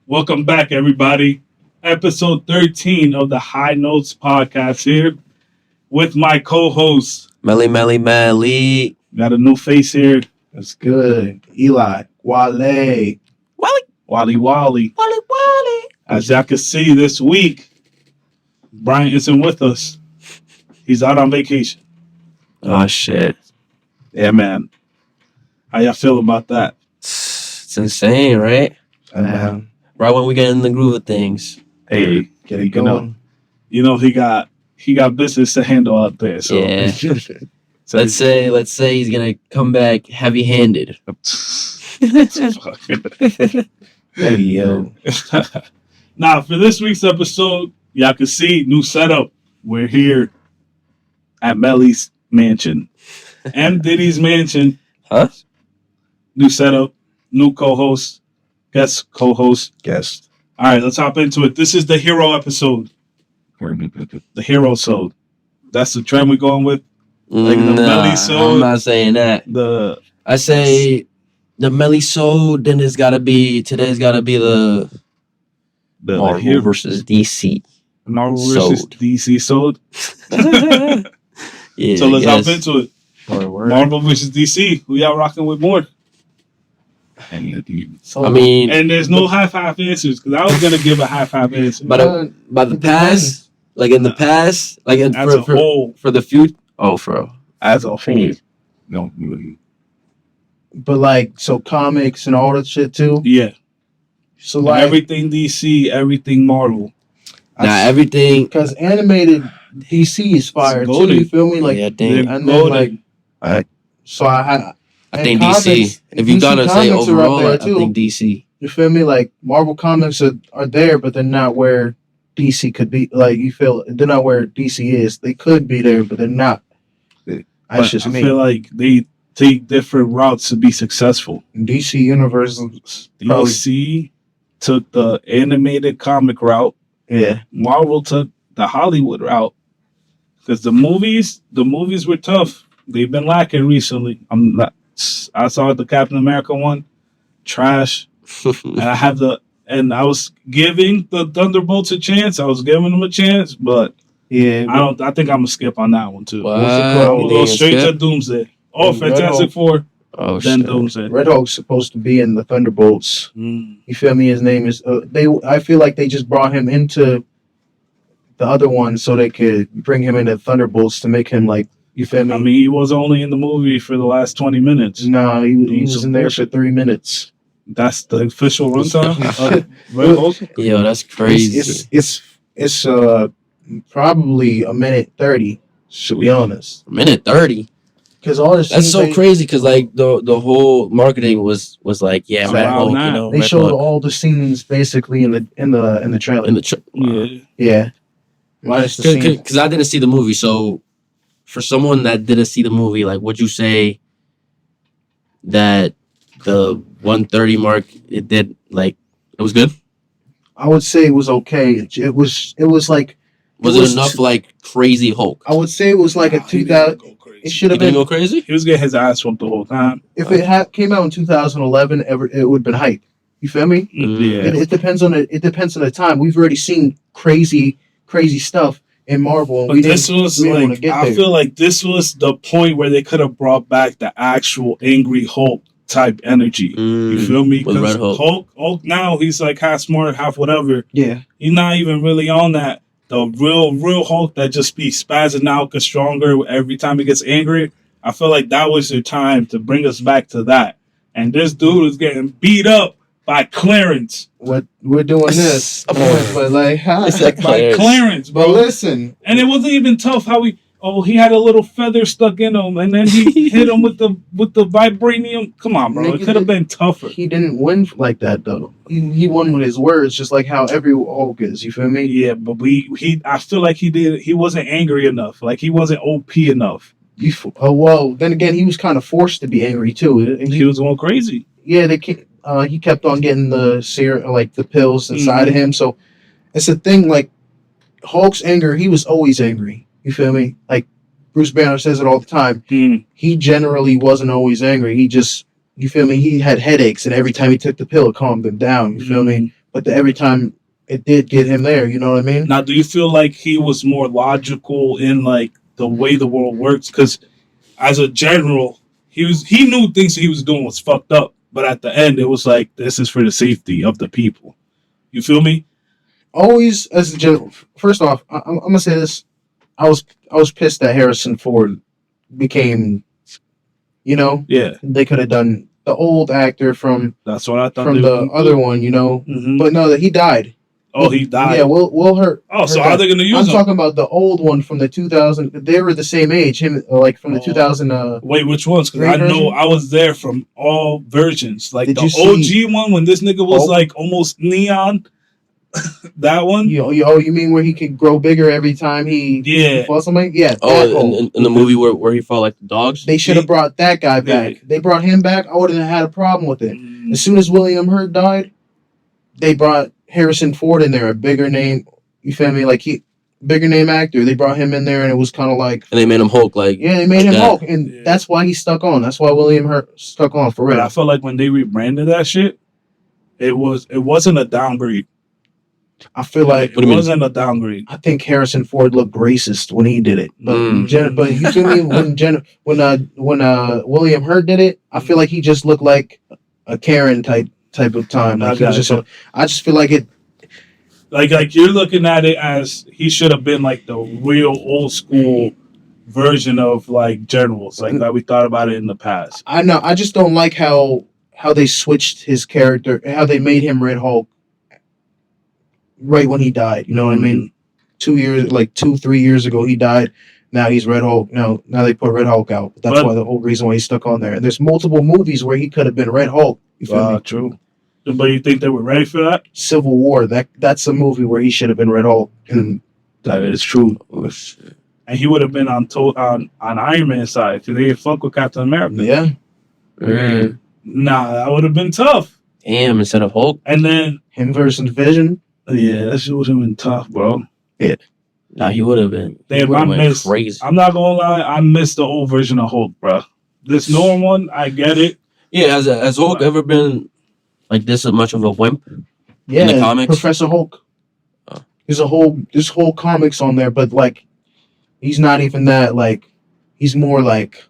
Welcome back, everybody. Episode 13 of the High Notes podcast here with my co-host. Melly. Got a new face here. That's good. Eli, Wally. Wally. As y'all can see this week, Brian isn't with us. He's out on vacation. Oh, shit. Yeah, man. How y'all feel about that? It's insane, right? Right when we get in the groove of things. Hey, Get it going. you know he got business to handle out there. So Yeah. so let's say he's gonna come back heavy-handed. Hey, yo. Now, for this week's episode, y'all can see new setup. We're here at Melly's mansion. M. Diddy's mansion. Huh? New setup, new co-host, guest co-host. Guest. All right, let's hop into it. This is the hero episode. The hero-sode. That's the trend we're going with. Like the Melly-sode. I'm not saying that. I say the Melly-sode, then today's gotta be the Marvel hero versus DC. Marvel versus Sode. DC sode. Yeah, So let's hop into it. Word. Marvel versus DC. Who y'all rocking with more? I mean, And there's no high-five answers because I was gonna give a high-five answer. by the past, like in the past, like in, As a whole, for the future. Oh, bro. as a whole, No, but like, so comics and all that shit too. yeah. So like, Everything DC, everything Marvel. Now everything. because animated DC is fire too. Golden. You feel me? Like, Yeah, damn. and then like, Golden. so I think and DC. comics- If you DC gotta say comics are up overall, there, I too. think DC. You feel me? Like Marvel comics are there, but they're not where DC could be. Like you feel they're not where DC is. They could be there, but they're not. That's But just I me. feel like they take different routes to be successful. DC Universe is probably DC took the animated comic route. yeah. Marvel took the Hollywood route. Because the movies were tough. They've been lacking recently. I saw the Captain America one, trash. And I was giving the Thunderbolts a chance. I was giving them a chance, but Yeah, I think I'm gonna skip on that one too. What? I'm gonna go You straight to skip? Doomsday. Oh, And Red Fantastic Hulk. Four, Oh then shit. Doomsday. Red Hulk's supposed to be in the Thunderbolts. Mm. You feel me? His name is. I feel like they just brought him into the other one so they could bring him into Thunderbolts to make him like. You feel me? I mean, he was only in the movie for the last 20 minutes. no, he was in there for 3 minutes. That's the official runtime of Red Hulk. Yo, that's crazy. It's probably a minute 30. To be honest, Minute 30. because all the That's so crazy because like the whole marketing was like, yeah, So Red wow, Hulk, now you know, They Red showed Hulk all the scenes basically in the trailer. in the Yeah. yeah, minus the scene. because I didn't see the movie. So for someone that didn't see the movie, like, would you say that the 130 mark it was good? I would say it was okay. It was like Was It it, was enough t- like crazy Hulk? I would say it was like a Nah, he 2000. didn't go crazy. It should He have didn't been go crazy. He was getting his ass whooped the whole time. if it came out in 2011. It would have been hype. You feel me? Yeah. It depends on it. It depends on the time. We've already seen crazy stuff in Marvel. And But this was we didn't wanna like, get I there. feel like this was the point where they could have brought back the actual angry Hulk type energy. You feel me? With 'Cause Red Hulk. Hulk now, he's like half smart, half whatever. Yeah, He's not even really on that. The real Hulk that just be spazzing out, gets stronger every time he gets angry. I feel like that was their time to bring us back to that. And this dude is getting beat up by Clarence. what we're doing this, but like, It's like By Clarence, but bro. listen, And it wasn't even tough how he had a little feather stuck in him, and then he hit him with the vibranium. Come on, bro. It Nigga, could have been tougher. he didn't win like that though. He won with his words, just like how every Hulk is. You feel me? Yeah, but I feel like he wasn't angry enough. Like he wasn't OP enough. Well, then again, he was kind of forced to be angry too. And He was going crazy. yeah, he kept on getting the like the pills inside of him. So it's a thing. Like Hulk's anger, he was always angry. You feel me? Like Bruce Banner says it all the time. He generally wasn't always angry. He just, you feel me? He had headaches, and every time he took the pill, it calmed him down. You feel me? but every time it did get him there. You know what I mean? Now, do you feel like he was more logical in like the way the world works? Because as a general, he knew things he was doing was fucked up, but at the end, it was like this is for the safety of the people. You feel me? Always as a general. First off, I'm gonna say this. I was pissed that Harrison Ford became. You know, Yeah, they could have done the old actor from that's what I thought. from the other one. You know, Mm-hmm. but no, that he died. Oh, he died. Yeah, Will Hurt. Oh, so how they gonna use I'm him? talking about the old one from the 2000. They were the same age. Him like from the 2000. Wait, which ones? Because Great I know version? I was there from all versions. Like Did the you see OG one when this nigga was Hulk? like almost neon. That one. You mean where he could grow bigger every time he Yeah. fought somebody? Yeah. Oh, that Hulk. in the movie where he fought like the dogs. They should have brought that guy back. Yeah. They brought him back. I wouldn't have had a problem with it. Mm, As soon as William Hurt died, they brought Harrison Ford in there, a bigger name. You feel me? Like bigger name actor. They brought him in there, and it was kind of like, And they made him Hulk. Like yeah, they made like him that. Hulk, and Yeah. that's why he stuck on. That's why William Hurt stuck on for But I real. felt like when they rebranded that shit, it wasn't a downgrade. I feel like It What do you mean? wasn't a downgrade. I think Harrison Ford looked racist when he did it. But Mm. but you feel me? When William Hurt did it, I feel like he just looked like a Karen type of time. Like he was just I just feel like it. Like you're looking at it as he should have been like the real old school version of like generals, like that we thought about it in the past. I know. I just don't like how they switched his character, how they made him Red Hulk right when he died. You know what I mean? 2-3 years ago he died. Now he's Red Hulk. Now they put Red Hulk out. That's But- why the whole reason why he's stuck on there. And there's multiple movies where he could have been Red Hulk. You feel me? True. But you think they were ready for that? Civil War. That's a movie where he should have been Red Hulk. And That is true. Oh, shit. And he would have been on Iron Man's side because they didn't fuck with Captain America. yeah, Mm. Nah, that would have been tough. Damn, instead of Hulk. And then, him versus Vision. yeah, that shit would have been tough, bro. Nah, he would have been. Damn, he would've I went missed- crazy. I'm not gonna lie, I missed the old version of Hulk, bro. This newer one, I get it. Yeah, has Hulk ever been like this much of a wimp? Yeah, the comics? Professor Hulk. Oh. There's whole comics on there, but like, he's not even that. Like, he's more like,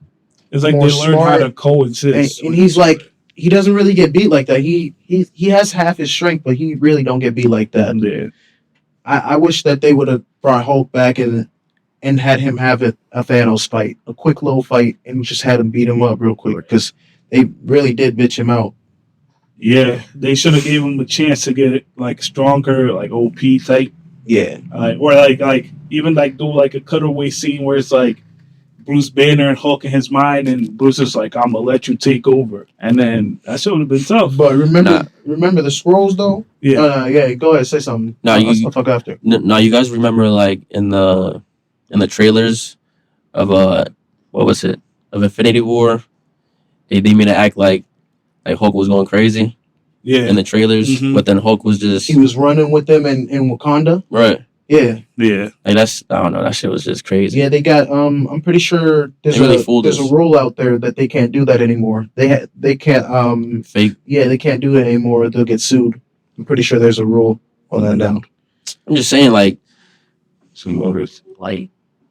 It's like More they learned how smart. to coexist. and he's like, he doesn't really get beat like that. He has half his strength, but he really don't get beat like that. Yeah. I wish that they would have brought Hulk back and had him have a Thanos fight, a quick little fight, and just had him beat him up real quick because they really did bitch him out. Yeah, they should have gave him a chance to get it like stronger, like OP type, Yeah, or like even like do like a cutaway scene where it's like Bruce Banner and Hulk in his mind, and Bruce is like, "I'm gonna let you take over," and then that should have been tough. but remember the scrolls though. Yeah, Yeah. Go ahead, say something. No, I'll talk after. No, you guys remember like in the trailers of what was it, of Infinity War? They made it act like Hulk was going crazy yeah, in the trailers, Mhm. but then Hulk was just He was running with them in Wakanda. right. Yeah, yeah. Like I don't know, that shit was just crazy. yeah. They got. I'm pretty sure there's They really fooled there's us. a rule out there that they can't do that anymore. They can't. Fake. Yeah, they can't do it anymore. They'll get sued. I'm pretty sure there's a rule on that now. I'm just saying, like Some others.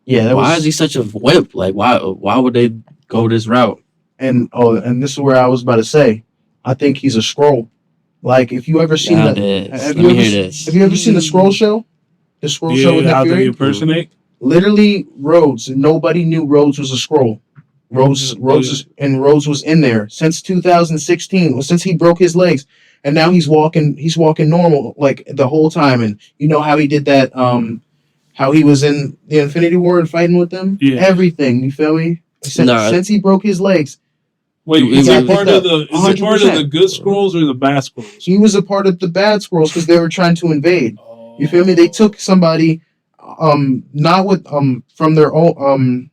Yeah, that why was, is he such a wimp? Like why would they go this route? and this is where I was about to say. I think he's a scroll. Like if you ever seen Now that, this. have Let you me ever hear se- this. have you ever seen the scroll show? The scroll show with Yeah, how Nick they Fury? impersonate. Literally, Rhodes. Nobody knew Rhodes was a scroll. Rhodes was in there since 2016. Since he broke his legs, and now he's walking normal like the whole time. And you know how he did that. How he was in the Infinity War and fighting with them. Yeah. Everything. You feel me? Since he broke his legs, Wait, He is got it part picked of the up, is it part of 100%. the good scrolls or the bad scrolls? he was a part of the bad scrolls because they were trying to invade. You feel me? They took somebody, not with from their own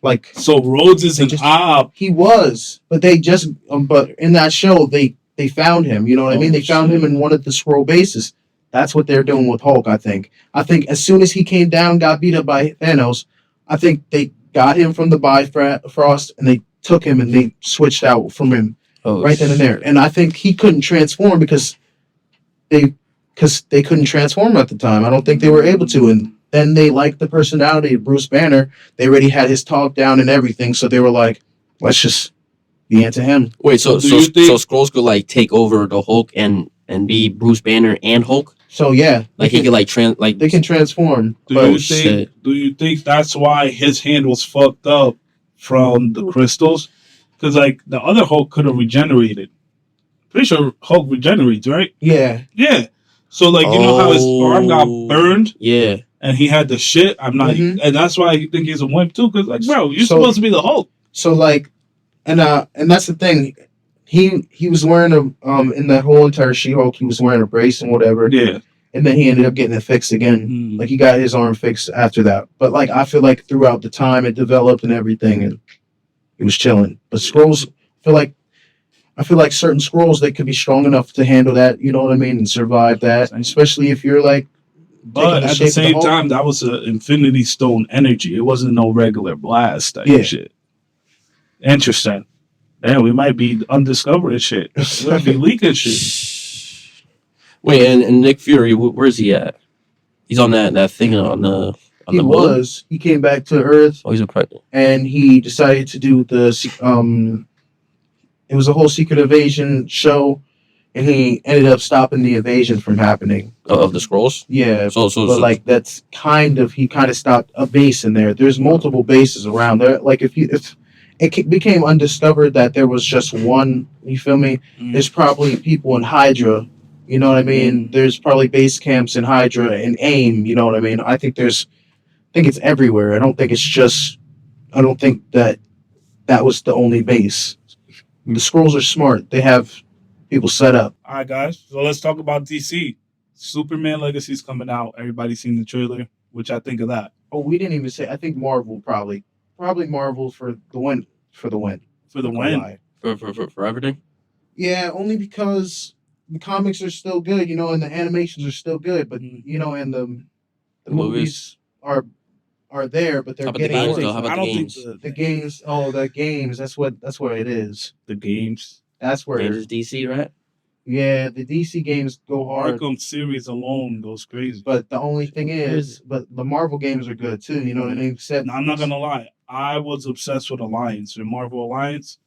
like So Rhodes is They an just- op. he was, but they just but in that show they found him. You know what I mean? Oh, They found him in one of the scroll bases. That's what they're doing with Hulk. I think as soon as he came down, got beat up by Thanos, I think they got him from the Bifrost and they took him and they switched out from him Oh, right then and there. And I think he couldn't transform because because they couldn't transform at the time. I don't think they were able to. And then they liked the personality of Bruce Banner. They already had his talk down and everything, so they were like, let's just be into him. Wait, so Do you think- so Skrulls could like take over the Hulk and be Bruce Banner and Hulk? So yeah, Like he could like they can transform. Do But you think that's why his hand was fucked up from the crystals? Because like the other Hulk could have regenerated. Pretty sure Hulk regenerates, right? yeah, Yeah. So like you know how his arm got burned Yeah. and he had the shit. I'm not, Mhm. and that's why you think he's a wimp too. Because like, bro, you're So- supposed to be the Hulk. so like, and that's the thing. He was wearing a in that whole entire She-Hulk, he was wearing a brace and whatever. Yeah. And then he ended up getting it fixed again. Like he got his arm fixed after that. But like I feel like throughout the time it developed and everything, and he was chilling. But Skrulls, I feel like certain Skrulls they could be strong enough to handle that. You know what I mean, and survive that. And especially if you're like, But taking the at shape the of the same Hulk. time, that was an Infinity Stone energy. It wasn't no regular blast type Yeah. shit. Interesting. Yeah, we might be undiscovering shit. We might be leaking shit. Wait, and Nick Fury, where's he at? He's on that thing on the he moon? he came back to Earth Oh, he's a president. and he decided to do it was a whole secret invasion show, and he ended up stopping the invasion from happening. Of the Skrulls. Yeah, So but like that's he kind of stopped a base in there. There's multiple bases around there. Like if it became undiscovered that there was just one, you feel me? There's probably people in Hydra. You know what I mean? There's probably base camps in Hydra and AIM. You know what I mean? I think it's everywhere. I don't think that was the only base. The Skrulls are smart. They have people set up. All right, guys. So let's talk about DC. Superman Legacy's coming out. Everybody's seen the trailer. Which I think of that. Oh, we didn't even say. I think Marvel probably Marvel for the win. For the win. For the Not win. gonna lie. for everything. Yeah, only because the comics are still good, you know, and the animations are still good, but you know, and the movies are there, but they're How about the getting games, worse. though? How about I the don't games? think The games. Oh, the games. That's where it is. the games. That's where. Games is DC, right? Yeah, the DC games go hard. Arkham series alone goes crazy. But the only thing is, but the Marvel games are good too. You know what I mean? Except Now, I'm not gonna lie. I was obsessed with Alliance, the Marvel Alliance,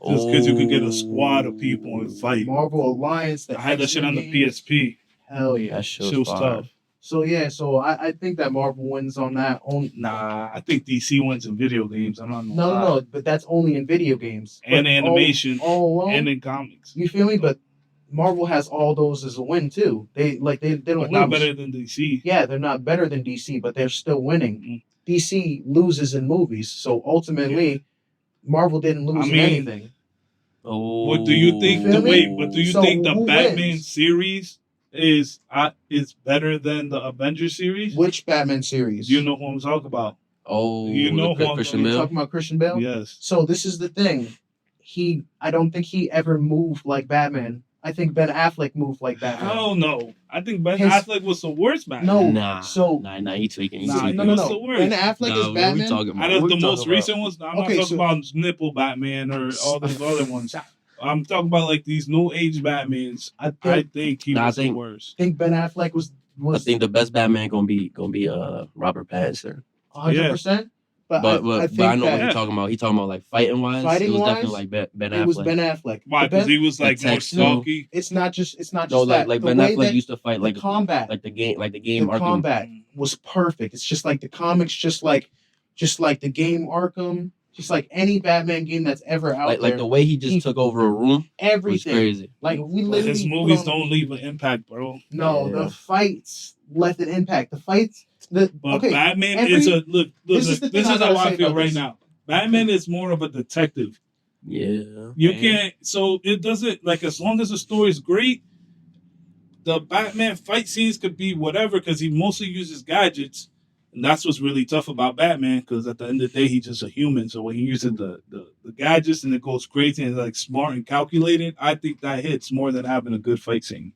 just because you could get a squad of people and fight. Marvel Alliance. I had that shit on the games, PSP. Hell yeah! That Shit shit was was tough. fire. So yeah, so I think that Marvel wins on that. Nah, I think DC wins in video games. I'm not. No, but that's only in video games And But animation, all alone. and in comics. You feel me? But Marvel has all those as a win too. They don't But lose. not better than DC. Yeah, they're not better than DC, but they're still winning. Mm. DC loses in movies, so ultimately, Marvel didn't lose I in mean, anything. Oh. What do you think? Feel me? But do you So think the who Batman wins? series is better than the Avengers series? Which Batman series? You know who I'm talking about? Oh, You know the who I'm Christian You're Bale. talking about Christian Bale? Yes. So this is the thing. I don't think he ever moved like Batman. I think Ben Affleck moved like Batman. Hell no. I think Ben His- Affleck was the worst Batman. No. Nah. So- Nah, he tweaking. He Nah, tweaking. he was the worst. Ben Affleck Nah, is what we Batman. talking about? Out of What the we most talking about? recent ones, I'm Okay, not so- talking about Nipple Batman or all those other ones. I'm talking about like these new age Batmans. I I think, think he Nah, I was think- the worst. Ben Affleck was I think the best Batman gonna be Robert Pattinson. 100%. But I But I think know what that he's talking about. He talking about like fighting wise. It was Fighting-wise, definitely like Ben it was Affleck. Ben Affleck. Why? The Because Ben- he was like the more text, stalky. It's not just No, that. like The Ben way Affleck that used to fight the like combat, the game the Arkham. combat was perfect. It's just like the comics, just like the game Arkham, just like any Batman game that's ever out Like there. the way he just He- took over a room was everything. crazy. Like we But literally his put movies on- don't leave an impact, bro. No, Yeah. the fights left an impact. The fights. But Okay, Batman every- is a look. this is the This thing is I how gotta I say feel about right this. now. Batman is more of a detective. Yeah. You man. can't. So it doesn't like as long as the story is great. The Batman fight scenes could be whatever because he mostly uses gadgets, and that's what's really tough about Batman. Because at the end of the day, he's just a human. So when he uses the gadgets and it goes crazy and like smart and calculated, I think that hits more than having a good fight scene.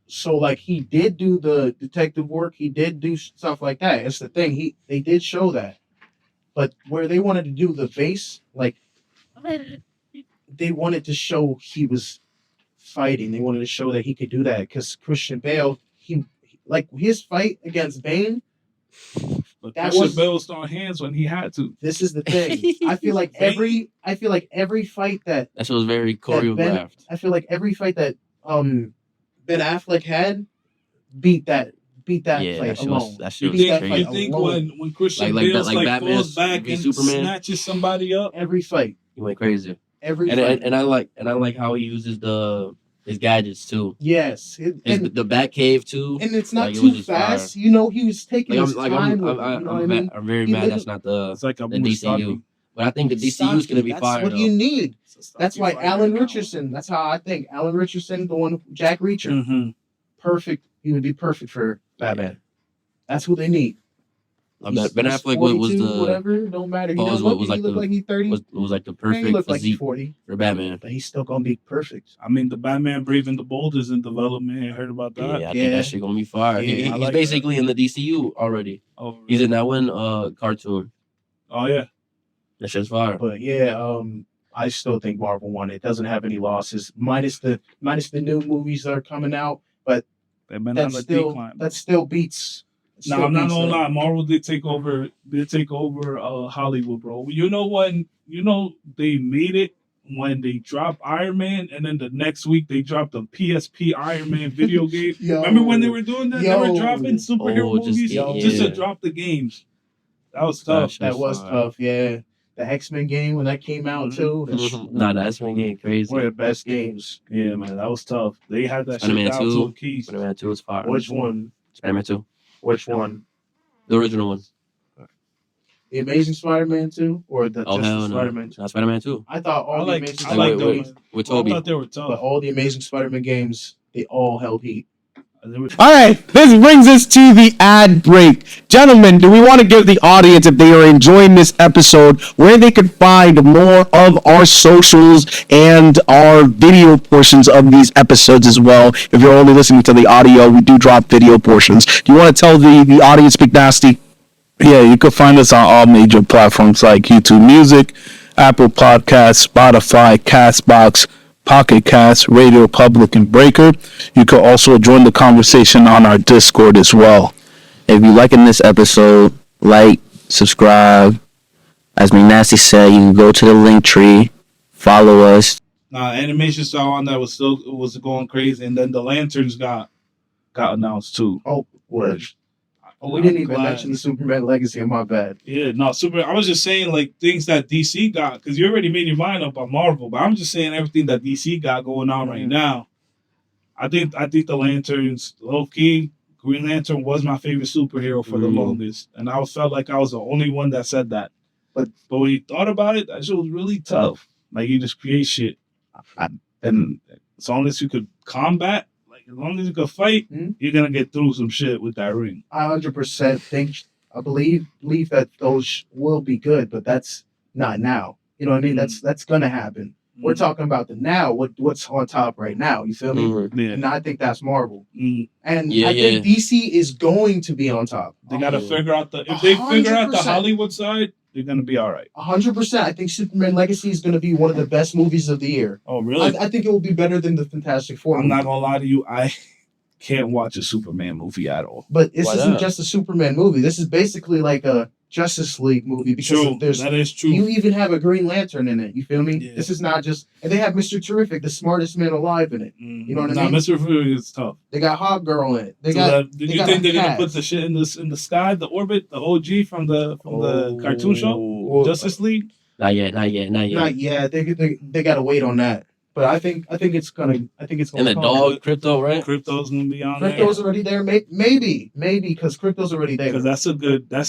So like he did do the detective work. He did do stuff like that. It's the thing. They did show that, but where they wanted to do the base, like they wanted to show he was fighting. They wanted to show that he could do that because Christian Bale, he like his fight against Bane. But That Christian was- Bale was throwing hands when he had to. This is the thing. I feel like every fight that That shit was very that choreographed. I feel like every fight that Ben Affleck had beat that Yeah, fight that shit alone. was that shit You was Beat think, that you fight crazy. think alone. when Christian Like Bale's Batman's falls back v and Superman? snatches somebody up? Every fight. He went crazy. Every And fight. and I like how he uses his gadgets too. Yes. The Batcave too. And it's not Like, it was too just fast. You know, he was taking his time with it, you know what I mean? I'm very He mad that's literally- not It's like a the movie DCU. But I think the DCU is gonna be That's fire what though. you need. That's why Alan Richardson. Richardson. That's how I think. Alan Richardson going Jack Reacher. Mm-hmm. Perfect. He would be perfect for Batman. That's who they need. Ben He's Affleck 42, was the whatever. Don't matter. He Paul doesn't was look. was He like look the- like he's 30. was like the He perfect look like he's physique 40. for Batman. But he's still gonna be perfect. I mean, the Batman Braving the Bold is in development. I heard about Yeah, that. I think Yeah. that shit gonna be fire. Yeah, He's I like basically in the DCU already. Oh, He's in that one cartoon. oh yeah. That shit's fire. But yeah, I still think Marvel won. It doesn't have any losses, minus the new movies that are coming out. But They've been that on the still decline. that still beats. No, I'm not gonna lie. Marvel did take over. Hollywood, bro. You know when? You know they made it when they dropped Iron Man, and then the next week they dropped the PSP Iron Man video game. Yo. Remember when they were doing that? They Yo. were dropping superhero Oh, just- movies yeah. just to drop the games. That was tough. That was fire. tough. Yeah, the X-Men game when that came out Mhm. too. That's Nah, that's been getting crazy. one of the best games. Yeah, man, that was tough. They had that Spider-Man shit down 2. to a key. Spider-Man 2 is fire. Which one? Spider-Man 2. Which one? The original one. The Amazing Spider-Man 2 or the Oh, just hell the no. Spider-Man 2? Not Spider-Man 2. I thought all I the like- Amazing I Like, Spider-Man like with, games, with I Toby. thought they were but tough. all the Amazing Spider-Man games, they all held heat. They were- All right, this brings us to the ad break. Gentlemen, do we want to give the audience, if they are enjoying this episode, where they could find more of our socials and our video portions of these episodes as well? If you're only listening to the audio, we do drop video portions. Do you want to tell the audience, Big Nasty? Yeah, you can find us on all major platforms like YouTube Music, Apple Podcasts, Spotify, Castbox, Pocket Cast, Radio Public, and Breaker. You can also join the conversation on our Discord as well. If you're liking this episode, like, subscribe. As McNasty said, you can go to the link tree, follow us. Animation style on that was going crazy, and then the lanterns got announced too. Oh, word. I'm We didn't even glad. mention the Superman Legacy. My bad. Yeah, no, super. I was just saying like things that DC got because you already made your mind up on Marvel, but I'm just saying everything that DC got going on right now. I think the Lanterns, low key, Green Lantern was my favorite superhero for the longest, and I felt like I was the only one that said that. But when you thought about it, that shit was really tough. Like you just create shit, and as long as you could combat, like as long as you could fight, you're gonna get through some shit with that ring. I 100% I believe that those will be good, but that's not now. You know what I mean? That's gonna happen. We're talking about the now. What's on top right now? You feel me? Yeah. And I think that's Marvel. Mm. And Yeah, I think DC is going to be on top. They gotta Yeah. figure out if they figure out the 100%. Hollywood side, they're gonna be all right. 100%. I think Superman Legacy is going to be one of the best movies of the year. Oh, really? I think it will be better than the Fantastic Four. I'm not movie. gonna lie to you. I can't watch a Superman movie at all. But this Why isn't not? just a Superman movie. This is basically like a Justice League movie because True, there's that is true. you even have a Green Lantern in it. You feel me? Yeah. This is not just and they have Mr. Terrific, the smartest man alive in it. You know what I mean? Mr. Fury is tough. They got Hog Girl in it. They So got did they you got think they're gonna Cats. put the shit in the sky, the orbit, the OG from the cartoon show, Well, Justice League? Not yet. not yet. They got to wait on that. But I think it's gonna And the come. dog, Crypto, right? Crypto's gonna be on Crypto's already there. Maybe because Crypto's already there there. because that's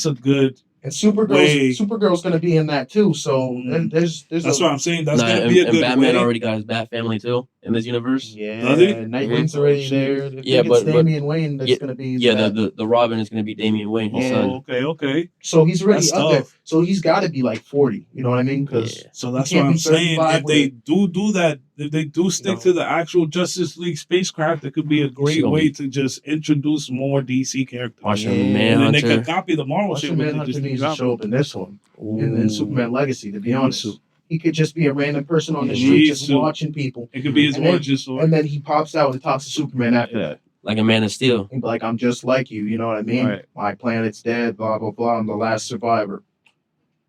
a good. And Way. Supergirl's gonna be in that too. So Mm. there's That's what I'm saying. That's Nah, gonna and, be a and good Batman way. already got his Bat family too in this universe. yeah. Does he? Nightwing's already there. I think Yeah, it's but- Damian Wayne that's yeah, gonna be. Yeah, that. the Robin is gonna be Damian Wayne, his Yeah. son. Okay. So he's already That's up there. tough. So he's got to be like 40. You know what I mean? Because Yeah. So that's can't what I'm be saying. 35 If they with do that, if they do stick No. to the actual Justice League spacecraft, it could be a great gonna way be- to just introduce more DC characters. Martian Yeah. And then they Manhunter. could copy the Marvel shit Martian with it. Manhunter Just needs to drop show it. up in this one in Superman Legacy. To be honest, He could just be a random person on the He street needs just to. watching people. It could be his And then- origin story. And then he pops out and talks to Superman after that. Like a Man of Steel. He'd be like, I'm just like you, you know what I mean? Right. My planet's dead, blah, blah, blah. I'm the last survivor.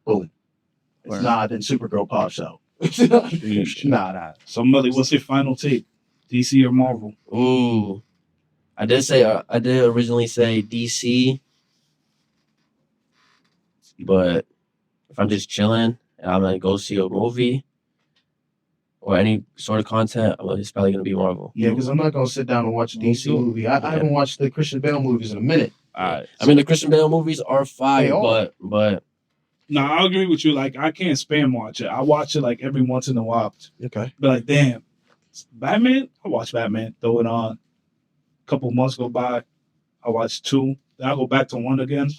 Boom. It's Right. not, then Supergirl pops out. nah. Somebody, what's your final take? DC or Marvel? Ooh. I did originally say DC, but if I'm just chilling and I'm gonna go see a movie or any sort of content, it's probably gonna be Marvel. Yeah, because I'm not going to sit down and watch a DC Okay. movie. I haven't watched the Christian Bale movies in a minute. All right. I mean, the Christian Bale movies are They fire, are. but No, I agree with you. Like, I can't spam watch it. I watch it like every once in a while. Okay. Be like, damn, Batman? I watch Batman. Throw it on. A couple months go by. I watch 2. Then I go back to 1 again.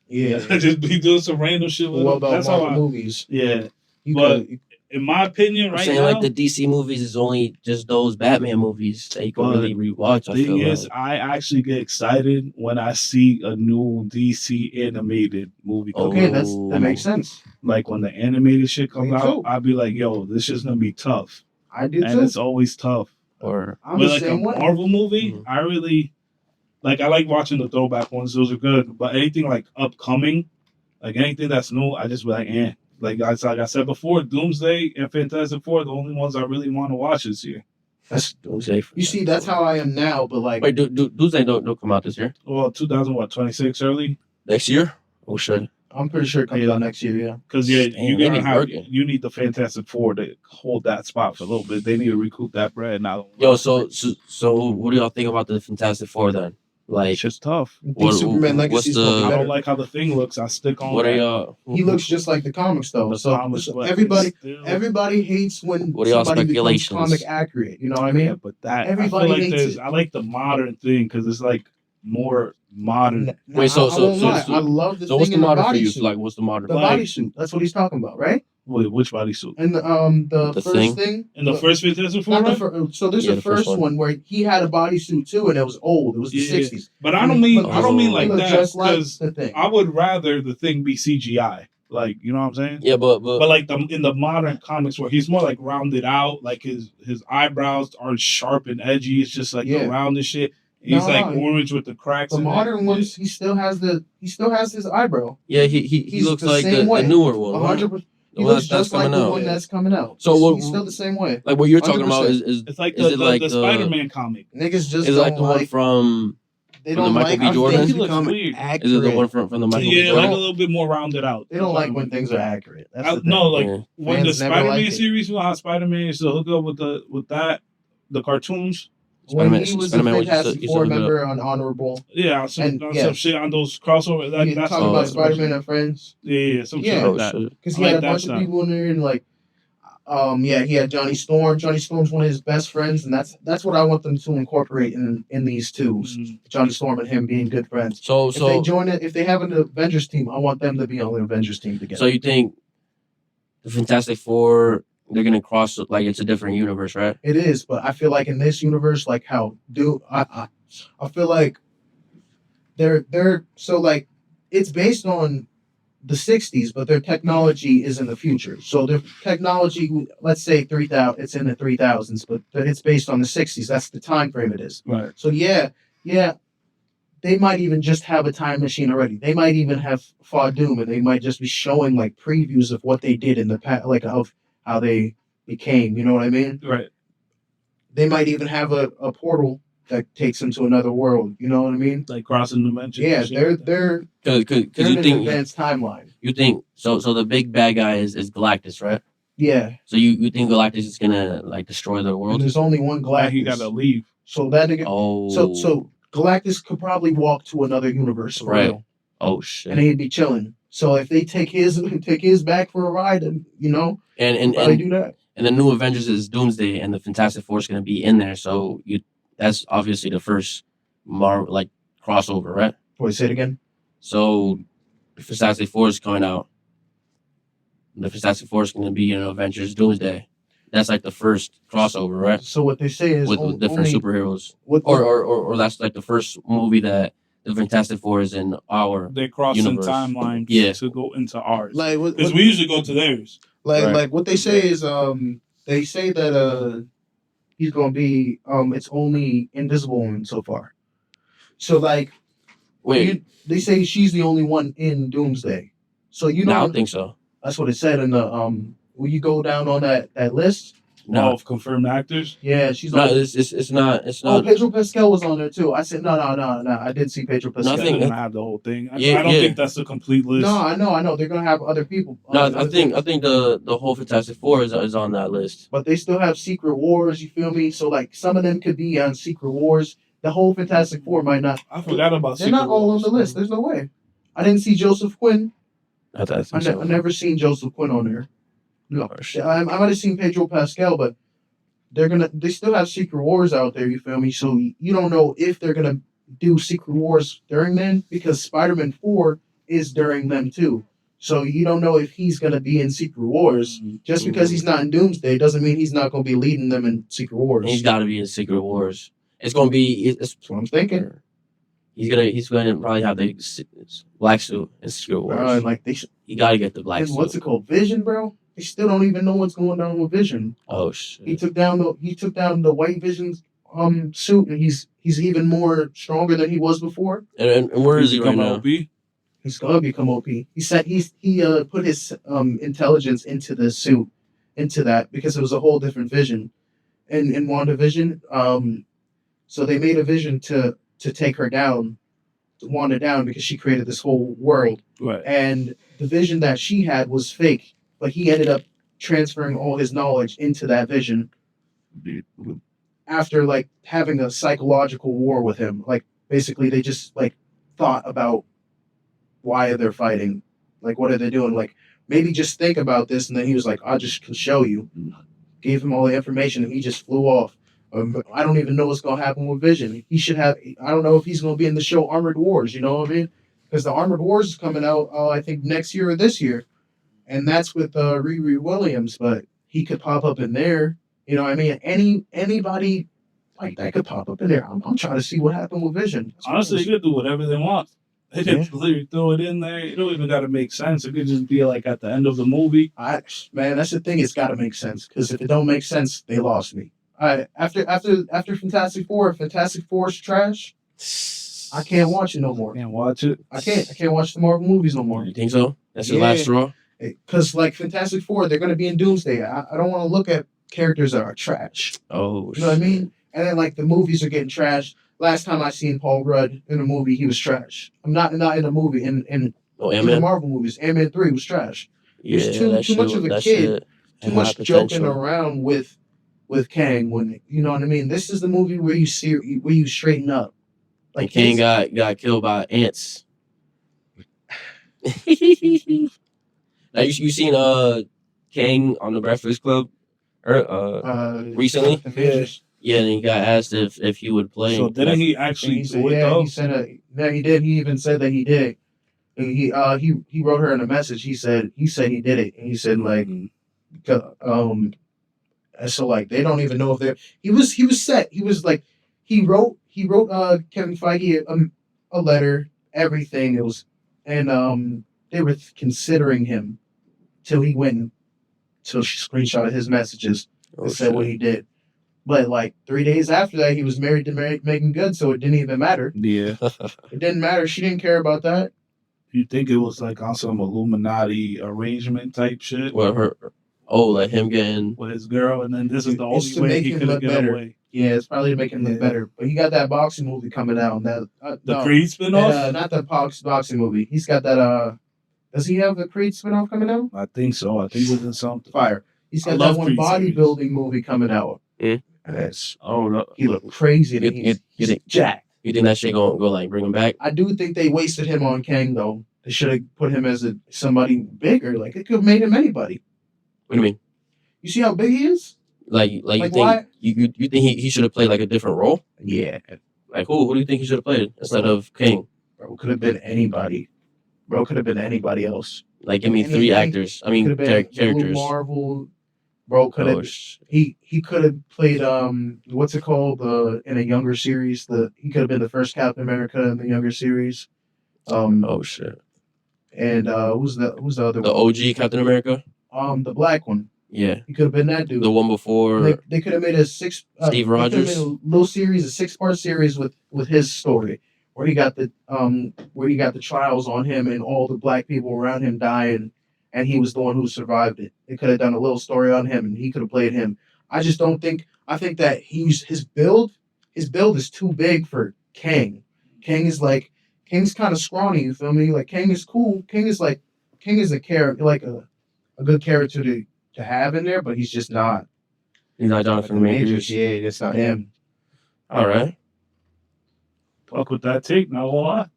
Yeah. Just be doing some random shit with What it. about That's how Marvel I. movies? Yeah. You But- could, In my opinion, I'm right saying now, like the DC movies is only just those Batman movies that you can But really rewatch. I thing feel is, like. I actually get excited when I see a new DC animated movie. come okay, out. that makes sense. Like when the animated shit comes Me out, too. I'll be like, yo, this is gonna be tough. I do And too. it's always tough. Or I'm But the like a same way. Marvel movie, Mhm. I really like. I like watching the throwback ones; those are good. But anything like upcoming, like anything that's new, I just be like, eh. Like I said before, Doomsday and Fantastic Four, the only ones I really want to watch this year. That's, Doomsday. you see, that's how I am now, but like, Wait, Doomsday don't come out this year? Well, 2026 early, Next year? Oh shit! I'm pretty sure it comes Yeah. out next year, yeah. because yeah, Damn, you they gotta be have working. you need the Fantastic Four to hold that spot for a little bit. They need to recoup that bread now. Yo, so what do y'all think about the Fantastic Four then? Like, it's just tough. I think What- Superman what's Legacy is the- going to I be don't better. like how the thing looks. I stick on. what are that. y'all? He looks just like the comics, though. The So, comics, so but everybody, still- everybody hates when What are y'all somebody becomes speculations? comic accurate. You know what I mean? Yeah, but that Everybody I feel like hates it. I like the modern thing because it's like more modern. Wait, so- I won't so- lie. so- I love the So what's thing the in the modern for you? bodysuit. Like, what's the modern? The Like- bodysuit. That's what he's talking about, right? Wait, which bodysuit? And the The first thing? thing. In the first Fantastic Four, Not the right? so there's Yeah, the the first first one where he had a bodysuit too, and it was old. It was the Yeah. '60s. But I don't mean He like looked that just like because the thing. I would rather the thing be CGI. Like, you know what I'm saying? Yeah, but But like in the modern comics where he's more like rounded out, like his eyebrows are sharp and edgy. It's just like Yeah. the rounded shit. He's No, like no, orange with the cracks. The in modern it. ones, he still has his eyebrow. yeah, he He's looks the like same the way. newer one. right? 100%. The He one looks that's just like coming the out. one that's coming out. So he's, what- he's still the same way. Like what you're talking about 100%. is It's like is the it like the Spider-Man comic. Niggas just is it don't like the one from? They from don't the Michael like B. when Jordan? things He looks become weird. accurate. Is it the one from the Michael B. Yeah, Jordan? like a little bit more rounded out. They don't like when things are accurate. That's the thing. No, like Yeah. when the Fans never Spider-Man like it. series, you know how Spider-Man used to hook up with the cartoons. when Spider-Man- he was Spider-Man a was just a- Fantastic he's a Four good- member on Honorable, Yeah, some, And, some yes. shit on those crossover. That, you that's talking all about that Spider-Man and Friends, Yeah, some Yeah. shit Oh like that. shit! because I he had like a that bunch stuff. of people in there, and like, he had Johnny Storm. Johnny Storm's one of his best friends, and that's what I want them to incorporate in these two. Mhm. Johnny Storm and him being good friends. So If they join it, if they have an Avengers team, I want them to be on the Avengers team together. so you think the Fantastic Four they're gonna cross like it's a different universe, right? It is, but I feel like in this universe, like how I feel like they're so like it's based on the '60s, but their technology is in the future. So their technology, let's say 3000, it's in the 3000s, but it's based on the '60s. That's the time frame it is. Right. So yeah, they might even just have a time machine already. They might even have fought Doom, and they might just be showing like previews of what they did in the past, like of how they became. You know what I mean? Right. They might even have a portal that takes them to another world. You know what I mean? Like crossing dimensions. Yeah, and shit. they're Because in you an think advanced timeline. so the big bad guy is Galactus, right? Yeah, So you think Galactus is gonna like destroy the and world? there's only one Glad he Galactus. gotta leave. So that nigga, Oh, so Galactus could probably walk to another universe, for Right. real, oh and shit! he'd be chilling. So if they take his back for a ride, and And probably do that. and the new Avengers is Doomsday, and the Fantastic Four is gonna be in there. So that's obviously the first like crossover, right? Wait, say it again. So the Fantastic Four is coming out. The Fantastic Four is going to be in Avengers Doomsday. That's like the first crossover, right? So what they say is With different only, superheroes, what or that's like the first movie that the Fantastic Four is in our. They crossing Universe. timelines Yeah. to go into ours. like what, Because we usually go to theirs. Right. Like what they say is they say that he's gonna be it's only Invisible Woman so far. So like Wait, they say she's the only one in Doomsday. So you no, I know don't think so. that's what it said in the when you go down on that list. No, Of confirmed actors. Yeah, she's no, on. it's not. It's Oh, not. Pedro Pascal was on there too. I said no. I did see Pedro Pascal. Nothing. They're gonna have the whole thing. Yeah, I don't yeah. think that's the complete list. No, I know. They're gonna have other people. No, other I think things. the whole Fantastic Four is on that list. But they still have Secret Wars. You feel me? So like some of them could be on Secret Wars. The whole Fantastic Four might not. I forgot about. They're Secret not all on Wars. the list. There's no way. I didn't see Joseph Quinn. I think so. I never seen Joseph Quinn on there. No, Oh, shit. I might have seen Pedro Pascal, but they still have Secret Wars out there. You feel me? So you don't know if they're gonna do Secret Wars during then because Spider-Man 4 is during them too. So you don't know if he's gonna be in Secret Wars. Just because he's not in Doomsday doesn't mean he's not gonna be leading them in Secret Wars. He's got to be in Secret Wars. It's gonna be. It's That's what I'm thinking. He's gonna probably have the black suit in Secret Wars. Like You got to get the black suit. what's it called? Vision, bro. They still don't even know what's going on with Vision. Oh shit. He took down the White Vision's suit, and he's even more stronger than he was before. And where is he right Become now? OP? He's gonna become OP. He said he put his intelligence into the suit, into that because it was a whole different vision. In WandaVision, so they made a vision to take her down, Wanda down because she created this whole world, Right. and the vision that she had was fake, but he ended up transferring all his knowledge into that vision after like having a psychological war with him. Like basically they just like thought about why they're fighting, like what are they doing, like maybe just think about this, and then he was like, I'll just show you. Gave him all the information and he just flew off. I don't even know what's gonna happen with Vision. He should have. I don't know if he's gonna be in the show Armored Wars. You know what I mean? Because the Armored Wars is coming out, I think next year or this year, and that's with Riri Williams. But he could pop up in there. You know what I mean? Anybody like that could pop up in there. I'm trying to see what happened with Vision. Honestly, they could do whatever they want. They could literally throw it in there. It don't even got to make sense. It could just be like at the end of the movie. Man, that's the thing. It's got to make sense. Because if it don't make sense, they lost me. After Fantastic Four, if Fantastic Four's trash, I can't watch it no more. Can't watch it. I can't watch the Marvel movies no more. You think so? That's the last straw. Because like Fantastic Four, they're gonna be in Doomsday. I don't want to look at characters that are trash. Oh, You know what I mean? And then like the movies are getting trashed. Last time I seen Paul Rudd in a movie, he was trash. I'm not in a movie. In Oh, the Ant-Man. Marvel movies, Ant-Man 3 was trash. Yeah, There's too much of a kid, too much joking around with Kang. When you know what I mean. This is the movie where you straighten up. Like Kang got killed by ants. Now you seen Kang on the Breakfast Club, recently? Yeah, and he got asked if he would play. So didn't he actually he said, do it yeah, though? he said he did. He even said that he did. And he wrote her in a message. He said he did it. And he said like so like they don't even know if they're he was set. He was like he wrote Kevin Feige a letter, everything. It was and they were considering him till she screenshotted his messages and said what he did. But like 3 days after that, he was married to Megan Good, so it didn't even matter. Yeah. It didn't matter. She didn't care about that. You think it was like on some Illuminati arrangement type shit like him getting with his girl, and then this is the It's only to way make he him could look get better. away. Yeah, it's probably to make him look better. But he got that boxing movie coming out. That The Creed spinoff? not the boxing movie. He's got that. Does he have the Creed spinoff coming out? I think so. I think it was in something. Fire. He's I got love that one Creed bodybuilding movie coming out. Yeah. And that's No. he looked crazy. And You he's think- jacked. You think that shit gonna go like bring him back? I do think they wasted him on Kang though. They should have put him as somebody bigger. Like it could have made him anybody. What do you mean? You see how big he is? Like you Like, think why? you think he should have played like a different role? Yeah. Like who do you think he should have played instead of King? Bro, could have been anybody. Bro, could have been anybody else. Like give me three Anything. actors. I Could mean have been Blue characters. Marvel. Bro, could have he could have played what's it called in a younger series. He could have been the first Captain America in the younger series. Oh shit. And who's the other The one? OG Captain America. the black one. Yeah, He could have been that dude. the one before They could have made a Steve They could have Rogers. made a little series, a 6-part series with his story, where he got the trials on him and all the black people around him dying, and he was the one who survived it. They could have done a little story on him, and he could have played him. I just don't think. I think that his build is too big for Kang. Kang's kind of scrawny. You feel me? Like Kang is cool. Kang is a character, like a good character to have in there, but he's just not. He's not Jonathan Majors. Yeah, that's not him. All right. Fuck with that take, not gonna lie.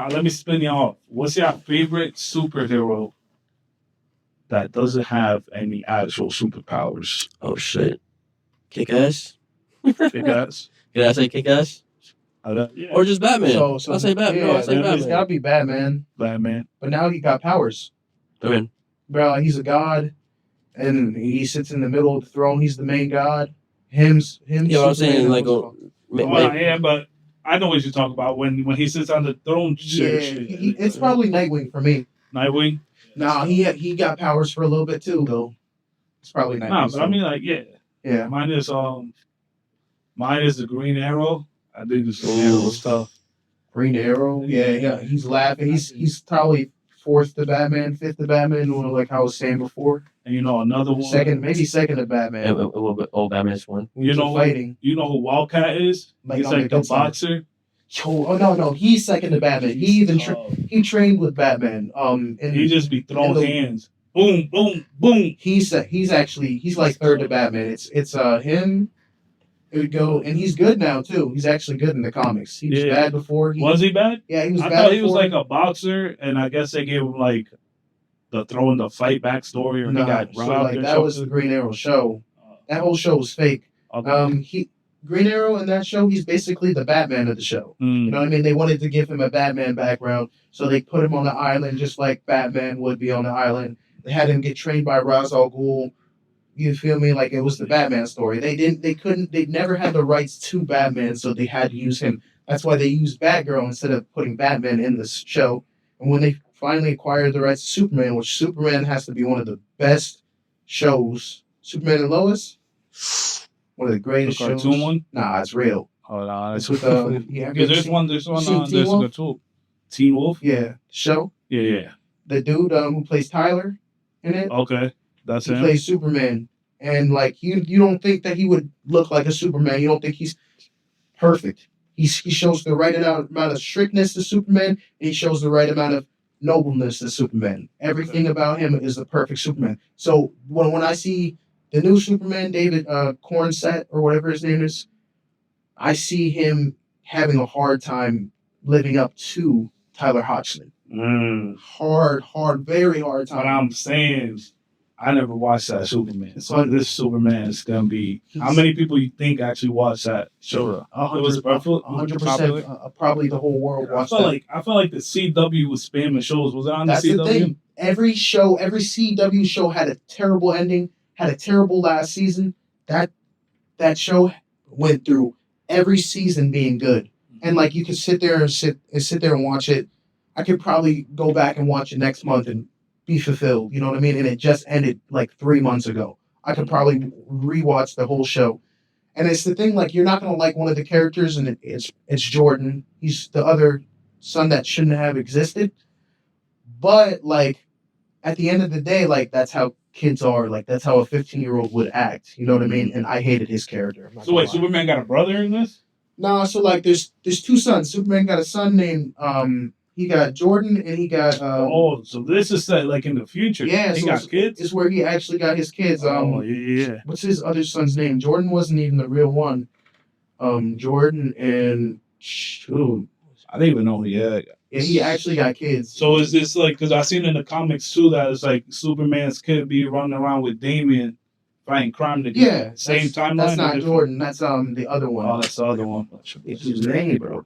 Let me spin you off. What's your favorite superhero that doesn't have any actual superpowers? Oh shit. Kick ass. Because Did I say kick ass? yeah, Or just Batman? So I'll say Batman. No, I'll say it's Batman. gotta be Batman. Batman. But now he got powers. Batman. Bro, he's a god, and he sits in the middle of the throne. He's the main god. Him. Yeah, what I'm saying, like, Yeah, but I know what you're talking about when he sits on the throne. yeah, Shit. it's probably Nightwing for me. Nightwing. Nah, he got powers for a little bit too, though. It's probably Nightwing. Nah, but I mean, like, yeah. yeah. Mine is the Green Arrow. I think the Green Arrow is tough. Green Arrow. Yeah. He's laughing. He's probably fourth to Batman, fifth to Batman, or like I was saying before. And another one. Maybe second to Batman. Oh, Batman's one. You know fighting. You know who Wildcat is? Like, He's on the like the good side. boxer. Oh no, he's second to Batman. He even he trained with Batman. And he just be throwing hands. Boom, boom, boom. He's like third to Batman. It's him. It would go, and he's good now too. He's actually good in the comics. He was bad before. Was he bad? Yeah, he was I bad. thought he was before. like a boxer, and I guess they gave him like the throwing the fight back story, or he got robbed. Like that was the Green Arrow show. That whole show was fake. Okay. Green Arrow in that show, he's basically the Batman of the show. You know what I mean? They wanted to give him a Batman background, so they put him on the island just like Batman would be on the island. They had him get trained by Ra's al Ghul. You feel me? Like it was the Batman story. They never had the rights to Batman, so they had to use him. That's why they used Batgirl instead of putting Batman in the show. And when they finally acquired the rights to Superman, which Superman has to be one of the best shows. Superman and Lois, one of the greatest the cartoon shows. one? Nah, it's real. Hold on. It's with Because there's one seen on Teen there's Wolf? a tool. Teen Wolf? Yeah, show. Yeah. The dude who plays Tyler in it. Okay. That's He him. plays Superman, and like you don't think that he would look like a Superman. You don't think he's perfect. He shows the right amount of strictness to Superman, and he shows the right amount of nobleness to Superman. Everything about him is the perfect Superman. So when I see the new Superman, David Cornsett or whatever his name is, I see him having a hard time living up to Tyler Hoechlin. Very hard time. But I'm saying, I never watched that Superman. So this Superman is gonna be. How many people you think actually watched that show? It was 100%. Probably the whole world I watched felt that. like the CW was spamming shows. Was it on That's the CW? the thing. Every CW show had a terrible ending, had a terrible last season. That show went through every season being good, and like you could sit there and watch it. I could probably go back and watch it next month and be fulfilled. You know what I mean? And it just ended like 3 months ago. I could probably rewatch the whole show. And it's the thing, like, you're not gonna like one of the characters, and it's Jordan. He's the other son that shouldn't have existed. But like at the end of the day, like that's how kids are. Like that's how a 15-year-old would act. You know what I mean? And I hated his character. I'm not So gonna wait, lie. Superman got a brother in this? No, so like there's two sons. Superman got a son named he got Jordan, and he got So this is set like in the future. yeah, he so got kids. It's where he actually got his kids. Yeah. What's his other son's name? Jordan wasn't even the real one. Jordan and shoot, I didn't even know he had. yeah, he actually got kids. So is this like, because I seen in the comics too that it's like Superman's kid be running around with Damian fighting crime together. Yeah, Same timeline. That's or not different? Jordan. That's the other one. Oh, that's the other one. What's his name, bro?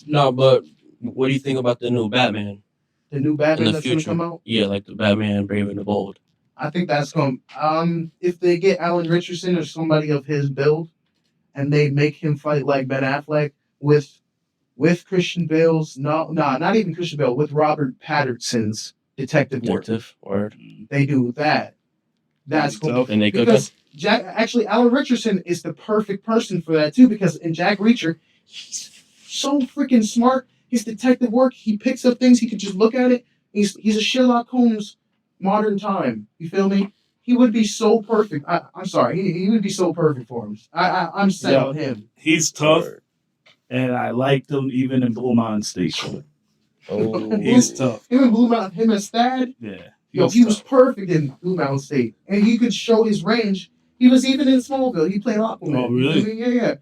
No, but what do you think about the new Batman The new in Batman the that's gonna future? come out. Yeah, like the Batman Brave and the Bold. I think that's going. If they get Alan Richardson or somebody of his build, and they make him fight like Ben Affleck with Christian Bale's not even Christian Bale, with Robert Pattinson's detective work. Detective word. They do that. That's cool. And they cook Because Alan Richardson is the perfect person for that too. Because in Jack Reacher, he's so freaking smart. His detective work, he picks up things. He could just look at it. He's a Sherlock Holmes modern time. You feel me? He would be so perfect. I'm sorry. He would be so perfect for him. I'm set on him. He's tough, and I liked him even in Blue Mountain Station. Oh, He's tough. Him and Blue Mountain, him and Stad. Yeah. He was perfect in Blue Mountain State, and he could show his range. He was even in Smallville. He played Aquaman. Oh, really? I mean, yeah.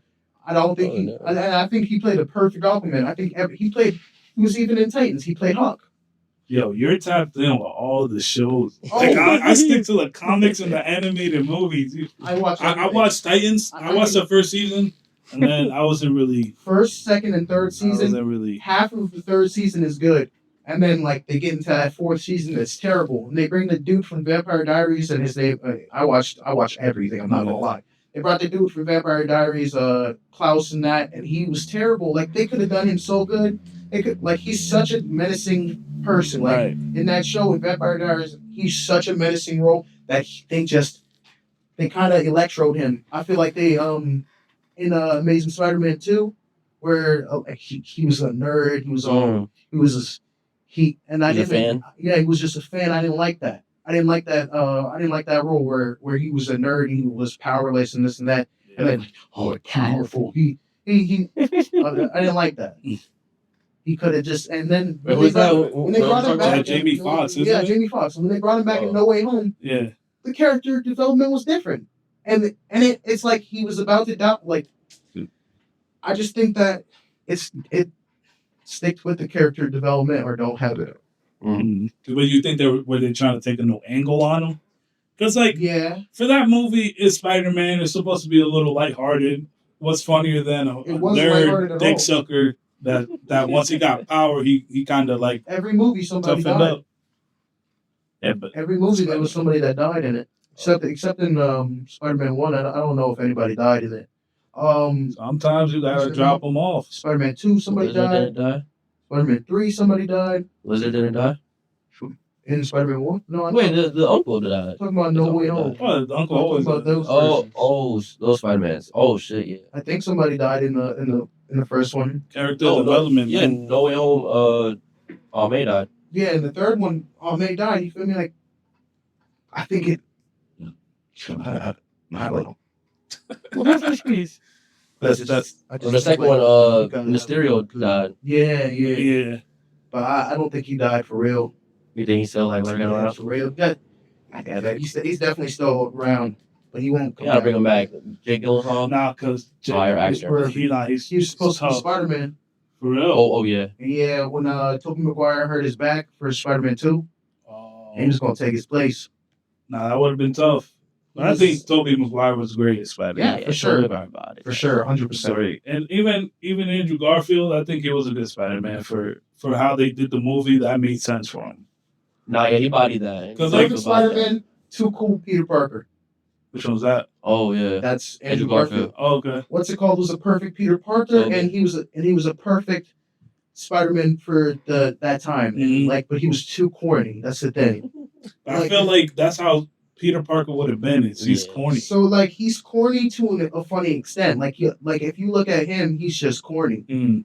I don't think I think he played a perfect Aquaman. I think he was even in Titans. He played Hawk. Yo, you're tapped in with all the shows. Like I stick to the comics and the animated movies. I watched Titans. I watched the first season, and then I wasn't really first, second, and third I season. wasn't really. Half of the third season is good. And then, like, they get into that fourth season that's terrible. And they bring the dude from Vampire Diaries and his name. I watched everything. I'm not gonna lie. They brought the dude from Vampire Diaries, Klaus, and that, and he was terrible. Like, they could have done him so good. He's such a menacing person. Like, Right. in that show in Vampire Diaries, he's such a menacing role that they kind of electrode him. I feel like they in Amazing Spider-Man 2, where he was a nerd. He was he was a fan. Yeah, he was just a fan. I didn't like that. I didn't like that role where he was a nerd and he was powerless and this and that. And then powerful. He I didn't like that. He could have just and then when they brought him back, Jamie Foxx. Jamie Foxx. When they brought him back in No Way Home, the character development was different, and it's like he was about to die. Like, I just think that it sticks with the character development or don't have it. Mm-hmm. But you think were they trying to take a new angle on him? Because for that movie, it's Spider-Man. It's supposed to be a little lighthearted. What's funnier than a nerd dick sucker that once he got power, he kind of like every movie somebody died. Up. Yeah, but every movie there was somebody that died in it, except in Spider-Man 1. I don't know if anybody died in it. Sometimes you gotta drop them off. Spider-Man 2, somebody died. Spider-Man 3, somebody died. Lizard didn't die? In Spider-Man 1? No, the uncle died. I'm talking about No Way Home. Oh, the uncle always about those. Those Spider-Mans. Oh shit, yeah. I think somebody died in the first one. Character development. Yeah, No Way Home. May died. Yeah, in the third one, May died. You feel me? Like, I think it. I don't know. That's the second one, Mysterio died. Yeah. But I don't think he died for real. You think he's still like lurking around? For real? He's definitely still around, but he won't come gotta back. bring him back. Jake Gyllenhaal? Nah, because fire actor. He's supposed to be Spider-Man. For real? Oh yeah. Yeah, when Tobey Maguire hurt his back for Spider-Man 2, he was going to take his place. Nah, that would have been tough. But I think Tobey Maguire was great at Spider-Man. Yeah, for sure. About it. For sure, 100%. Sorry. And even Andrew Garfield, I think he was a good Spider-Man for how they did the movie. That made sense for him. Nah, yeah, he bodied that. Because like Spider-Man, too cool Peter Parker. Which one's that? Oh yeah, that's Andrew Garfield. Oh, okay. What's it called? Was a perfect Peter Parker, and he was a perfect Spider-Man for that time. Mm-hmm. But he was too corny. That's the thing. I feel like that's how Peter Parker would have been. He's corny. So he's corny to a funny extent. Like if you look at him, he's just corny.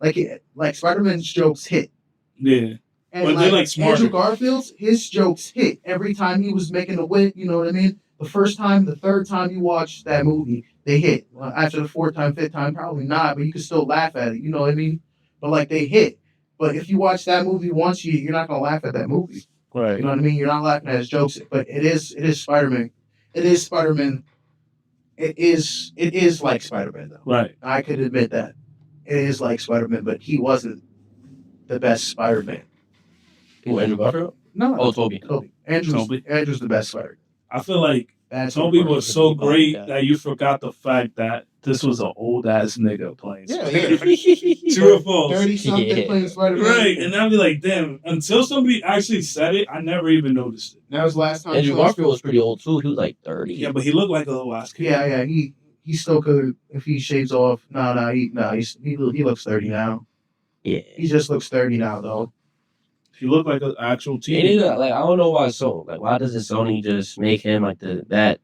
Like Spider-Man's jokes hit. Yeah. And but they're smarter. Andrew Garfield's, his jokes hit every time he was making a wit. You know what I mean? The first time, the third time you watch that movie, they hit. After the fourth time, fifth time, probably not, but you can still laugh at it. You know what I mean? But they hit. But if you watch that movie once, you're not gonna laugh at that movie. Right. You know what I mean? You're not laughing at his jokes. But it is Spider-Man. It is Spider-Man. It is like Spider-Man though. Right. I could admit that. It is like Spider-Man, but he wasn't the best Spider-Man. Who, Andrew Garfield? No. Oh, Toby. Andrew's the best Spider-Man. I feel like Toby was so great that you forgot the fact that this was an old ass nigga playing. True or false? 30-something playing Spider-Man. Right, and I'd be like, damn. Until somebody actually said it, I never even noticed it. That was last time. Andrew Garfield was pretty old too. He was like 30. Yeah, but he looked like a little ass kid. Yeah. He still could if he shaves off. He looks 30 now. Yeah. He just looks 30 now though. He looked like an actual They need TV. to, like, I don't know why why doesn't Sony just make him like that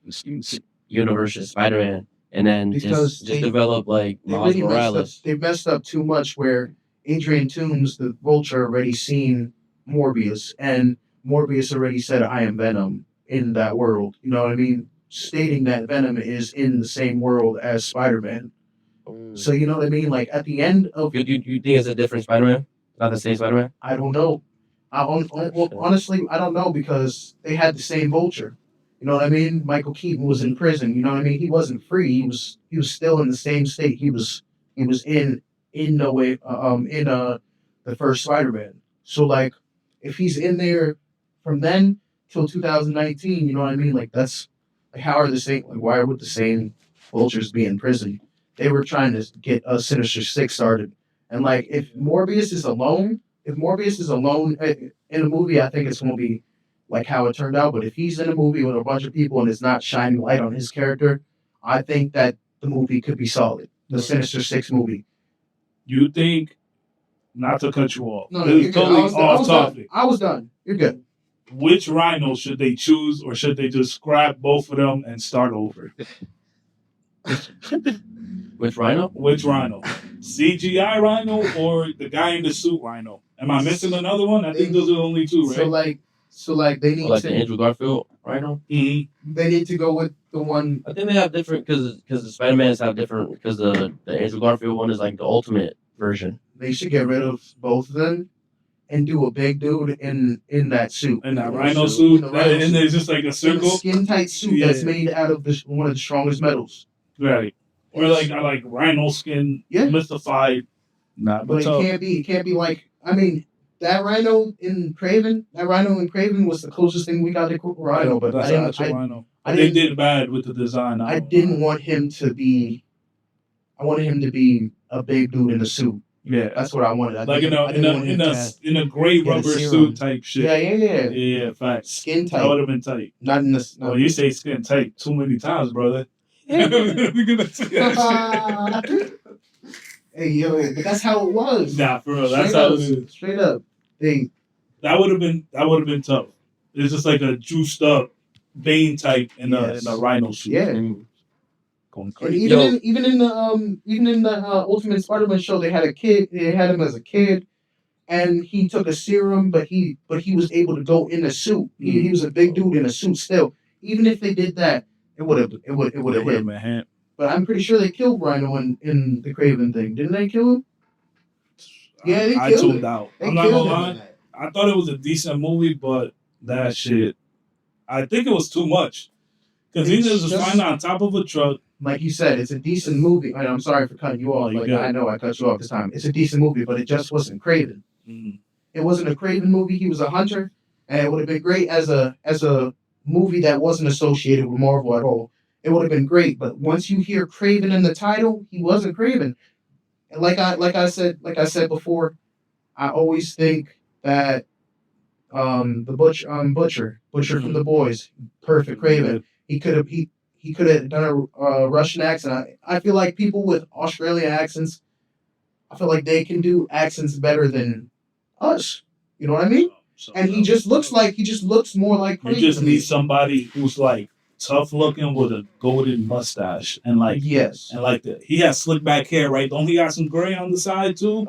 universe's Spider-Man and then Because just develop like they Miles really messed up. Morales? They messed up too much. Where Adrian Toomes, the Vulture, already seen Morbius, and Morbius already said, "I am Venom" in that world. You know what I mean? Stating that Venom is in the same world as Spider-Man. So you know what I mean? Like at the end of, You think it's a different Spider-Man? Not the same Spider-Man? I don't know. Honestly, I don't know because they had the same Vulture. You know what I mean? Michael Keaton was in prison. You know what I mean? He wasn't free. He was still in the same state. He was in no way in the first Spider-Man. So like, if he's in there from then till 2019, you know what I mean? Like that's like how are the same? Like why would the same Vultures be in prison? They were trying to get a Sinister Six started, and like if Morbius is alone. If Morbius is alone in a movie, I think it's going to be like how it turned out. But if he's in a movie with a bunch of people and it's not shining light on his character, I think that the movie could be solid. The Sinister Six movie. You think? Not to cut you off. No, This you're is good. totally I was off done. topic. I was done. You're good. Which Rhino should they choose, or should they just scrap both of them and start over? Which Rhino? Which Rhino? CGI Rhino or the guy in the suit Rhino? Am I missing another one? I think those are the only two, right? So like they need Like to the Andrew Garfield Rhino? Mm-hmm. they need to go with the one. I think they have different because the Spider-Mans have different because the Andrew Garfield one is like the ultimate version. They should get rid of both of them and do a big dude in that suit. And that Rhino suit, and there's just like a In a circle, skin tight suit that's made out of one of the strongest metals. right? Or like I like Rhino skin, mystified. Nah, But it can't be like, I mean, that Rhino in Craven was the closest thing we got to Rhino, but that's I actual Rhino. I They didn't, did bad with the design. I didn't want him to be. I wanted him to be a big dude in a suit. Yeah, that's what I wanted. Like in a gray rubber suit type shit. Yeah. Facts. Skin tight. That would have been tight. Not in this. Oh, you say skin tight too many times, brother. We're gonna see that shit. Hey yo, but that's how it was. Nah, for real, that's how it is. Straight up, that would have been tough. It's just like a juiced up Bane type in a Rhino suit. Yeah. Going And crazy. even in the Ultimate Spider-Man show, they had a kid. They had him as a kid, and he took a serum, but he was able to go in a suit. He was a big dude in a suit still. Even if they did that, it would have hit. But I'm pretty sure they killed Rhino in the Craven thing. Didn't they kill him? Yeah, they killed him. I tuned out. I'm not gonna lie. I thought it was a decent movie, but that shit, I think it was too much. Because he just flying on top of a truck. Like you said, it's a decent movie. I'm sorry for cutting you off. I know I cut you off this time. It's a decent movie, but it just wasn't Craven. Mm. It wasn't a Craven movie. He was a hunter, and it would have been great as a movie that wasn't associated with Marvel at all. It would have been great, but once you hear Craven in the title, he wasn't Craven. And like I said before, I always think that the Butcher from The Boys, perfect Craven. He could have done a Russian accent. I feel like people with Australian accents, I feel like they can do accents better than us. You know what I mean? And he just looks more like Craven. You just need somebody who's like tough looking with a golden mustache and like he has slick back hair, right? Don't he got some gray on the side too?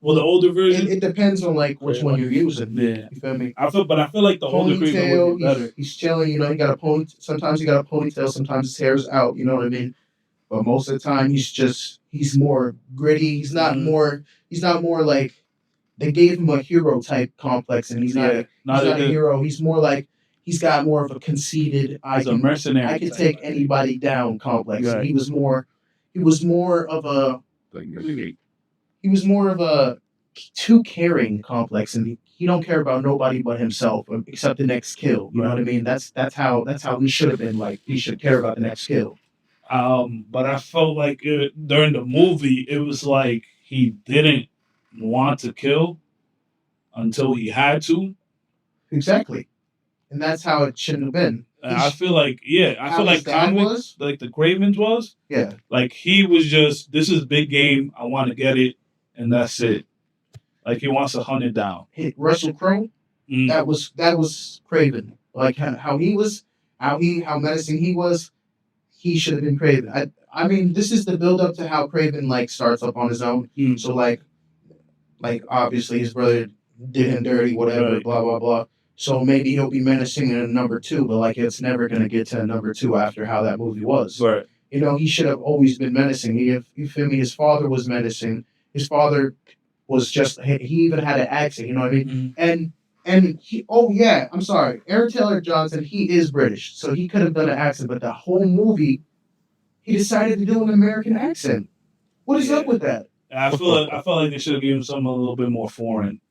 Well, the older version. It depends on like which one you're using. Yeah, you feel me? I feel like the older Craven would be better. He's chilling, you know. He got a pony. Sometimes he got a ponytail. Sometimes his hair's out. You know what I mean? But most of the time, he's more gritty. He's not more like they gave him a hero type complex, and he's not a hero. He's more like he's got more of a conceited. He's a mercenary. I can take anybody down complex. Right. He was more of a too caring complex, and he don't care about nobody but himself except the next kill. You know what I mean? That's how he should have been. Like he should care about the next kill. But I felt like during the movie, it was like he didn't want to kill until he had to. Exactly, and that's how it shouldn't have been. I feel like comics, like the Cravens was. Yeah. Like he was just, this is big game. I want to get it, and that's it. Like he wants to hunt it down. Hit Russell Crowe. Mm. That was Craven. Like how he was, how menacing he was. He should have been Craven. I mean, this is the build up to how Craven like starts up on his own. Mm. So like obviously his brother did him dirty, whatever, Right. blah blah blah. So maybe he'll be menacing in a number two, but like it's never gonna get to a number two after how that movie was. Right. You know, he should have always been menacing. You feel me? His father was menacing. His father was just he even had an accent. You know what I mean? Mm. And he, oh yeah, I'm sorry, Aaron Taylor Johnson. He is British, so he could have done an accent, but the whole movie, he decided to do an American accent. What is up with that? I feel like they should have given him something a little bit more foreign.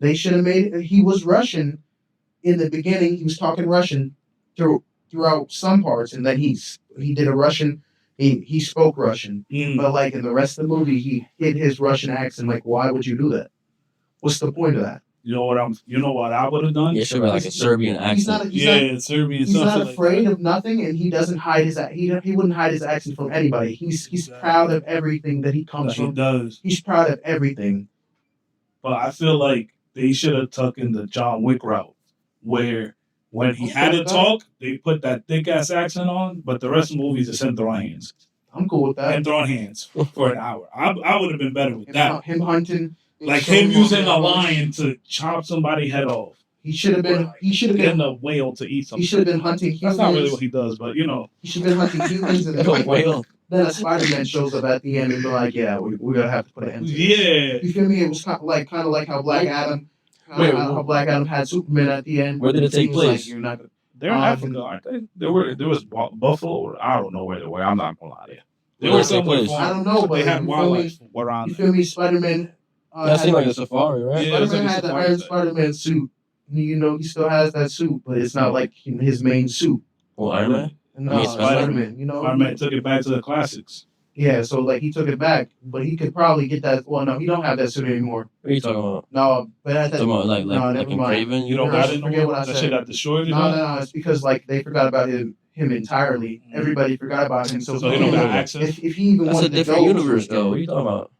They should have made it. He was Russian in the beginning. He was talking Russian throughout some parts, and then he did a Russian. He spoke Russian, Mm. but like in the rest of the movie, he hid his Russian accent. Like, why would you do that? What's the point of that? You know what I would have done? Yeah, it should be like a Serbian He's accent. not. He's Yeah, not. Serbian He's not something afraid like of nothing, and he doesn't hide his. He wouldn't hide his accent from anybody. He's Exactly. proud of everything that he that. comes Like he from. does. He's proud of everything. But I feel like they should have taken the John Wick route, where when he had to talk, they put that thick ass accent on, but the rest of the movies is him throwing hands I'm cool with that. and throwing hands for an hour. I would have been better with And that. him hunting, Like him using a lion to chop somebody's head off, He should have been. He should have getting been. a whale to eat He something. should have been hunting That's humans. not really what he does, but you know. He should have been hunting humans, and Oh, whale. then a Spider-Man shows up at the end and be like, "Yeah, we're gonna have to put an end to this." Yeah. You feel me? It was kind of like how Black Adam. Wait, how Black Adam had Superman at the end. Where did it take was like, place? You're not. They're in Africa, aren't they? There was Buffalo, or I don't know where they were. I'm not gonna lie to you. They Where were did they somewhere place? farm, I don't know, so but they had you feel wildlife You around. feel me? Spider-Man. That seemed like a safari, right? Yeah, it was Spider-Man like a had the safari Iron set. Spider-Man suit. You know, he still has that suit, but it's not like his main suit. Well, Iron Man. No, I mean, Spider-Man. Spider-Man. You know. Spider-Man took it back to the classics. Yeah, so like he took it back, but he could probably get that. Well, no, he don't have that suit anymore. What are you talking about? No, but at that, Talking about like no, like never in mind. Craven? You don't No, got it no forget more? what I That said. shit got destroyed. No, it's because like they forgot about him entirely. Mhm. Everybody forgot about him. So So he don't got access. if he even That's a wanted to different go universe, to it, though. What are you talking about?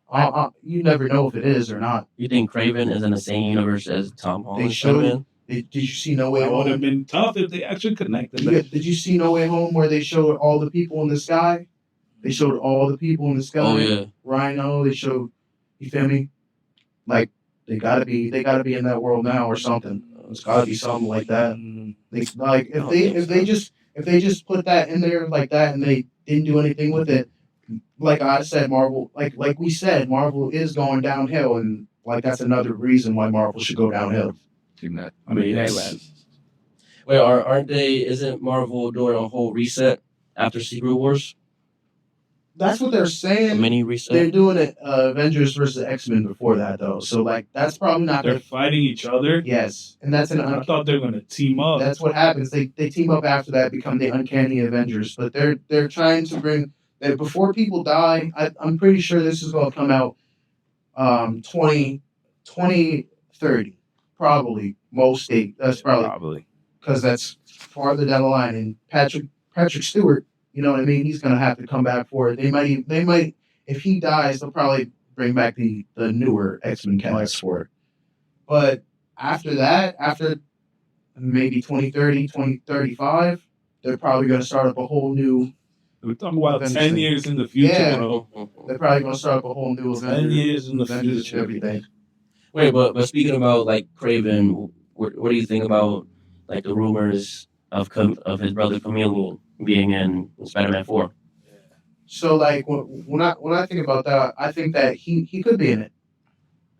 you never know if it is or not. You think Craven is in the same universe as Tom Holland? showed Spider-Man? Did you see No Way That would have Home? been tough if they actually connected. That. Did you see No Way Home where they showed all the people in the sky? They showed all the people in the sky. Oh yeah. Rhino. They showed. You feel me? Like they gotta be in that world now or something. It's gotta be something like that. Mm. They, like if they just put that in there like that and they didn't do anything with it, like I said, Marvel like we said, Marvel is going downhill, and like that's another reason why Marvel should go downhill. I mean, hey, man. Wait, aren't they? Isn't Marvel doing a whole reset after Secret Wars? That's what they're A saying. mini They're reset. doing it Avengers versus X-Men before that though, so like that's probably not They're gonna. fighting each other. Yes, and that's I thought they were gonna team up. that's what happens. They team up after that, become the Uncanny Avengers. But they're trying to bring that before people die. I'm pretty sure this is going to come out 2030, probably most state. That's probably because that's farther down the line. And Patrick Stewart, you know what I mean? He's going to have to come back for it. They might if he dies, they'll probably bring back the newer X-Men cast for it. But after that, after maybe 2030, 2035, they're probably going to start up a whole new. We're talking about Avengers 10 thing. years in the future, Yeah. bro. They're probably going to start up a whole new 10 years in the Avengers and future. everything. Wait, but speaking about like Craven, what do you think about like the rumors of his brother Chameleon being in Spider-Man 4? So like when I think about that, I think that he could be in it,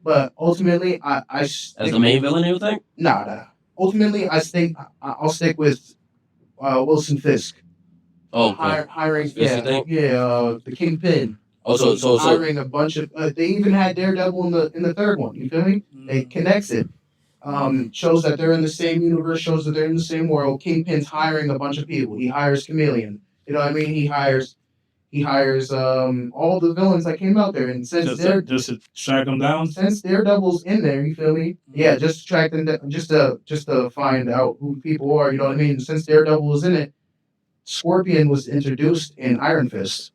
but ultimately As the main villain, you think? Nah. Ultimately, I think I'll stick with Wilson Fisk. Oh, okay. Hiring, Fisk, you think? the Kingpin. Oh, so Hiring a bunch of. They even had Daredevil in the third one. You feel me? It connects it. Shows that they're in the same universe. Shows that they're in the same world. Kingpin's hiring a bunch of people. He hires Chameleon. You know what I mean? He hires all the villains that came out there, and since just to track them down. since Daredevil's in there, you feel me? Yeah, just track them down, just to find out who people are. You know what I mean? Since Daredevil was in it, Scorpion was introduced in Iron Fist,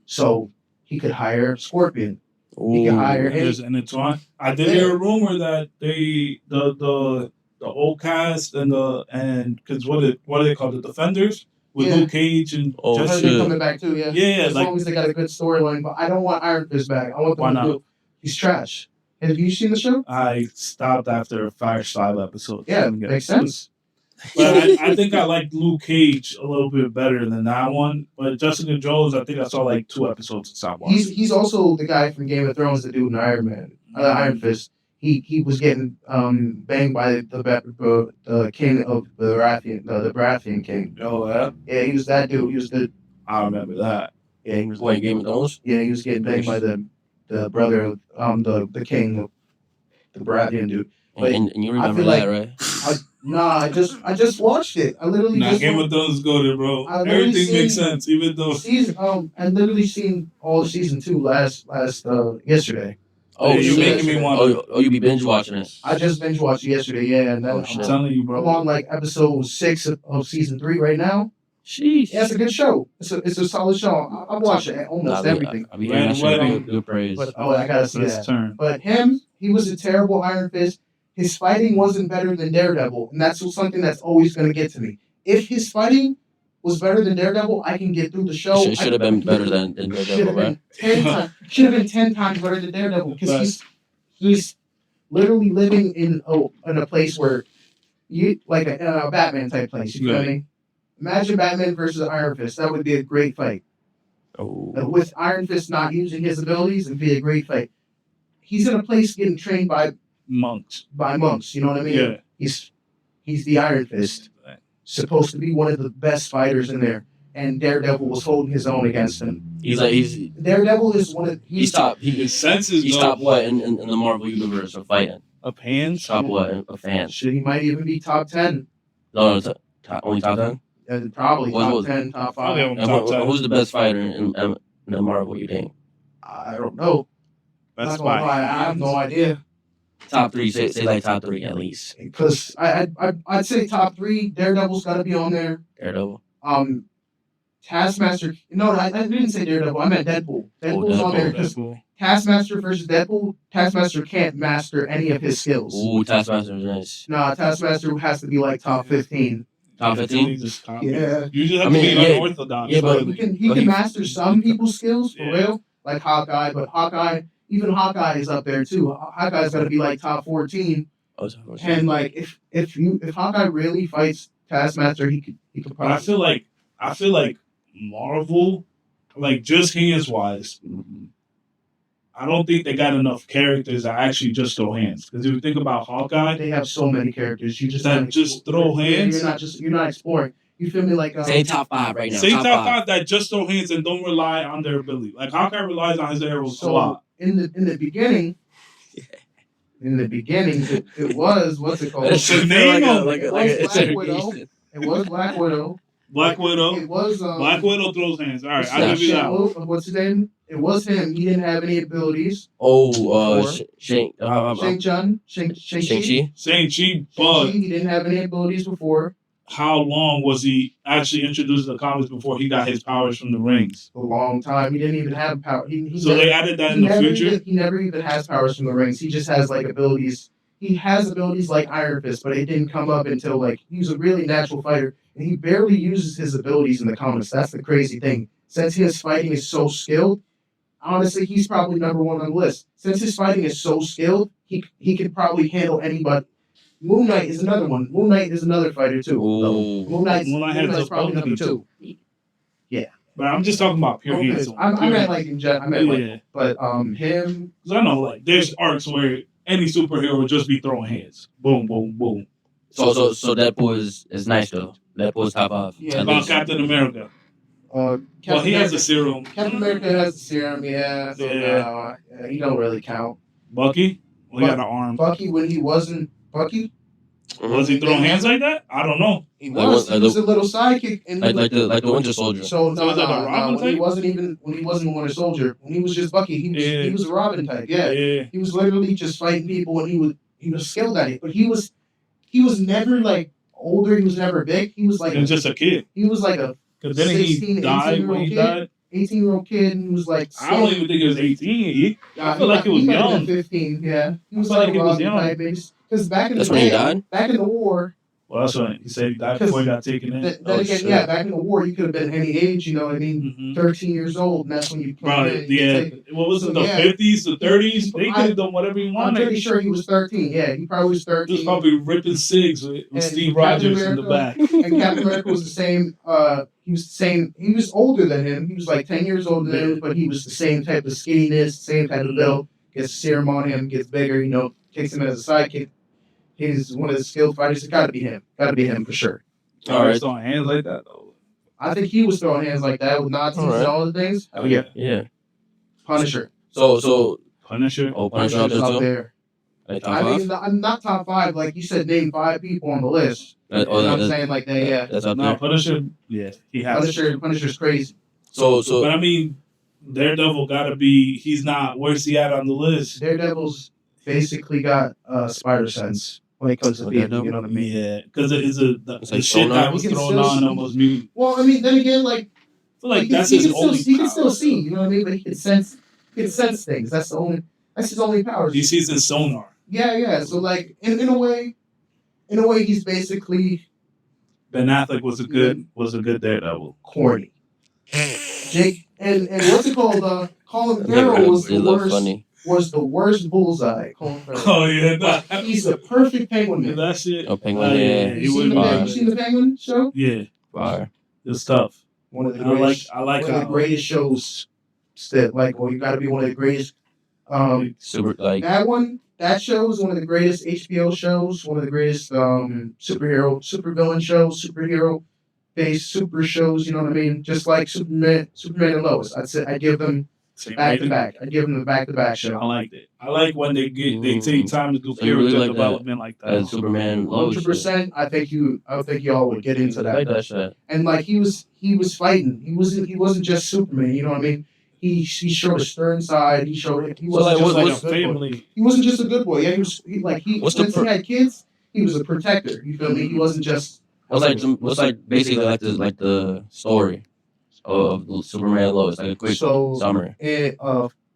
so he could hire Scorpion. He can hire And there's intertwined. I did hear a rumor that the old cast and because what are they called, the Defenders with Yeah. Luke Cage and Oh, I heard Jessica. they're shit. coming back too. Yeah. Yeah, As like long as they got a good storyline, but I don't want Iron Fist back. I want them Why to not? do. He's trash. Have you seen the show? I stopped after 5 episodes. Yeah, Let me makes guess. sense. But I think I like Luke Cage a little bit better than that one. But Jessica Jones, I think I saw like 2 episodes and stopped watching. He's also the guy from Game of Thrones, the dude in Iron Man, Iron Fist. He was getting banged by the king of the Baratheon king. Oh, yeah? Yeah, he was that dude. He was the I remember that. yeah he was Wait, Game of Thrones? yeah he was getting banged by the brother the king of the Baratheon dude. But And you remember feel that, like- right? Nah, I just watched it. I literally Nah, just Game of Thrones is good, bro. I literally Everything makes seen- sense, even though season I literally seen all of season 2 last yesterday. Oh, you're shit. making me want. Oh, you be binge watching it. I just binge watched it yesterday, yeah, and then Oh, I'm shit. telling you, I'm bro. on like episode 6 of season 3 right now. Sheesh. Yeah, it's a good show. It's a solid show. I'm watching almost everything. I be hearing that shit. Right. Good praise. But I gotta see Let's that. turn. But he was a terrible Iron Fist. His fighting wasn't better than Daredevil, and that's something that's always gonna get to me. If his fighting was better than Daredevil, I can get through the show. It should have been better than Should Daredevil, have right? been 10 times. Should have been 10 times better than Daredevil because he's literally living in a place where you like a Batman type place. You feel me? Imagine Batman versus Iron Fist. That would be a great fight. Oh. With Iron Fist not using his abilities, it'd be a great fight. He's in a place getting trained by Monks. monks. You know what I mean? Yeah. He's the Iron Fist, supposed to be one of the best fighters in there, and Daredevil was holding his own against him. He's Daredevil is one of he's top. His senses He's go top what in the Marvel universe of fighting? up hands. Top what of fans? Shit, he might even be top 10. No, only top 10. Probably What top was- 10, top 5. Probably on And top 10. who's the best fighter in the Marvel you think? I don't know. That's Not gonna lie, I have no idea. Top 3. Say like top 3 at least. Because I'd say top 3. Daredevil's got to be on there. Daredevil. Taskmaster. No, I didn't say Daredevil. I meant Deadpool. Deadpool's on there because Taskmaster versus Deadpool. Taskmaster can't master any of his skills. Ooh, Taskmaster is nice. Nah, Taskmaster has to be like top 15. Top 15. Yeah. You just have I mean, to be yeah. unorthodox. Yeah, but- He can master some people's skills for Yeah. real, like Hawkeye. But even Hawkeye is up there too. Hawkeye's got to be like top 14. Oh, top 14. And like if Hawkeye really fights Taskmaster, he could But I probably. feel like Marvel, like just hands wise, I don't think they got enough characters that actually just throw hands. Because if you think about Hawkeye, They have so many characters. You just That don't just explore. throw hands? You're not exploring. You feel me? Like Say top 5 right now. say top top 5. 5 that just throw hands and don't rely on their ability. Like Hawkeye relies on his arrows a so lot. in the beginning. In the beginning, it was what's it called? That shit Name feel him. like a Black Widow. interrogation. It was Black Widow. Black Widow. It was Black Widow throws hands. All right, What's I'll give you that one. What's his name? It was him. He didn't have any abilities. Oh, Four. Shang-Chi. Shang-Chi. Shang-Chi, but He didn't have any abilities before. how long was he actually introduced in the comics before he got his powers from the rings? A long time. He didn't even have power. So they added that in the future? He never even has powers from the rings. He just has like abilities. He has abilities like Iron Fist, but it didn't come up until like he was a really natural fighter, and he barely uses his abilities in the comics. That's the crazy thing. Since his fighting is so skilled, honestly, he's probably number 1 on the list. Since his fighting is so skilled, he can probably handle anybody. Moon Knight is another one. Moon Knight is another fighter too. Ooh. Moon Knight's has probably number ability 2. But I'm just talking about pure Okay, hands. I meant like in general. I meant like, Yeah. but him. Because I know, like, there's arcs where any superhero would just be throwing hands. Boom, boom, boom. So Deadpool is nice though. Deadpool's top 5. Yeah, At About least. Captain America. Captain Well, he has America- a serum. Captain America has the serum, yeah. So Yeah. he don't really count. Bucky? Well, he got an arm. Bucky, when he wasn't Bucky, Was he throwing hands like that? I don't know. he Like was. what- He was a little sidekick, and Like the Winter Soldier. so So is that a Robin when he type? wasn't a Winter Soldier. When he was just Bucky, he was a Robin type. Yeah, Yeah. he was literally just fighting people, and he was skilled at it. But he was never like older. He was never big. He was like He was just a kid. he was like a Because didn't he 16, die 18-year-old when he kid? died? 18-year-old kid who was like. I don't even think it was 18. I feel like it was he might have young. been 15. Yeah, he was I feel like like a he was Robbie young. type, because back in That's the when he day, died? back in the war. Well, that's when he said he died before he got taken in. Then again, shit. yeah, back in the war, you could have been any age. You know what I mean? Mhm. 13 years old, and that's when you Bro, in. You yeah. get taken. What was So, it? The yeah. 50s, the 30s? He- They I- could have done whatever he I'm wanted. pretty sure he was 13. Yeah, he probably was He was 13. probably ripping cigs with And Steve Captain Rogers in the back. And Captain America was the same. He was the same. He was older than him. He was like 10 years older than him, but he was the same type of skinniness, same type of build. Gets serum on him, gets bigger. Takes him as a sidekick. He's one of the skilled fighters. It's got to be him. Got to be him for sure. All right, throwing hands like that though. I think he was throwing hands like that with Nazis and all the things. Oh yeah. Yeah. Punisher. So Punisher. oh, Punisher out Punisher's there up too. there. Like I top think five. I'm not top 5. Like you said, name 5 people on the list. Oh, I'm saying like that. Yeah. That's up No, there. Punisher. Yeah, he has. Punisher's crazy. So But I mean, Daredevil gotta be. He's not. Where's he at on the list? Daredevil's basically got spider sense when it comes to people. Daredevil? You know what I mean? Yeah, because it is the It's like shit sonar. that was He can thrown still on see. almost mutant. Well, I mean, then again, like I feel like that's he his can only. still, he can power. still see. You know what I mean? But he can sense. He can sense things. That's his only power. He sees in sonar. Yeah. So like in a way, he's basically Ben Affleck was a good Daredevil. corny. Jake and what's it called? Colin Farrell was They the look worst. funny. Was the worst bullseye. Colin Farrell. Oh yeah, But he's the perfect penguin man. that shit. Oh, Penguin, yeah. he You would seen the Penguin show? Yeah, Fire. it's tough. One of the I like. greatest. I like One of the how. greatest shows. Still, like, well, you got to be one of the greatest. Super like That show is one of the greatest HBO shows. One of the greatest supervillain shows, superhero-based super shows. You know what I mean? Just like Superman and Lois. I give them Same back to rating. back. I give them the back-to-back I show. liked it. I like when they take time to do So you really character like that development like that. as Superman. Lois shit. 100%. I think y'all would get into I like that. that shit. And like he was fighting. He wasn't just Superman. You know what I mean? He showed a stern side. He showed he wasn't like, just what- like what's a good boy. family. He wasn't just a good boy. Yeah, What's the once he had kids, he was a protector. You feel me? He wasn't just What's like basically like the story of Superman and Lois, like a quick so. summary.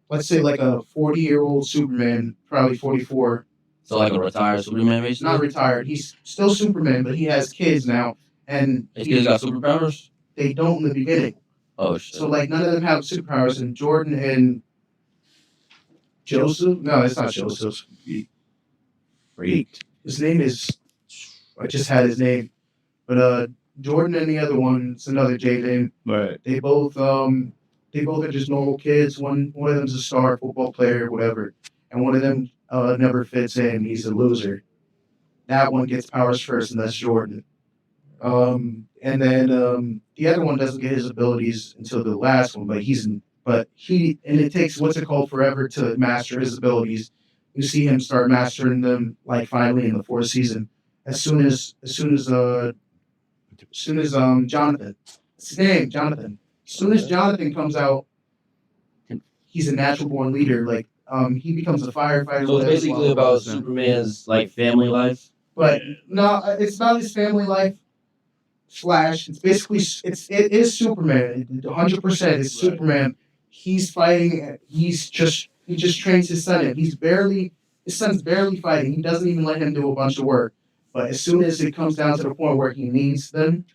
Let's say like a 40-year-old Superman, probably 44, So like a retired Superman, basically. not retired. He's still Superman, but he has kids now, and His kids got superpowers. they don't in the beginning. Oh shit. So like none of them have superpowers. And Jordan and Joseph, no, it's not Joseph. Freak. His name is. I just had his name, but Jordan and the other one, it's another J name. Right. They both are just normal kids. One of them's a star football player, whatever, and one of them never fits in. He's a loser. That one gets powers first, and that's Jordan. And then the other one doesn't get his abilities until the last one, but it takes what's it called forever to master his abilities. You see him start mastering them like finally in the 4th season. As soon as Jonathan, it's his name, Jonathan. As soon as Jonathan comes out, he's a natural born leader. Like he becomes a firefighter. So it's whatever, basically blah, blah, about blah. Superman's like family life. But no, it's about his family life. Flash. It's basically it is Superman. 100%. It's Superman. He's fighting. He just trains his son. His son's barely fighting. He doesn't even let him do a bunch of work. But as soon as it comes down to the point where he needs them,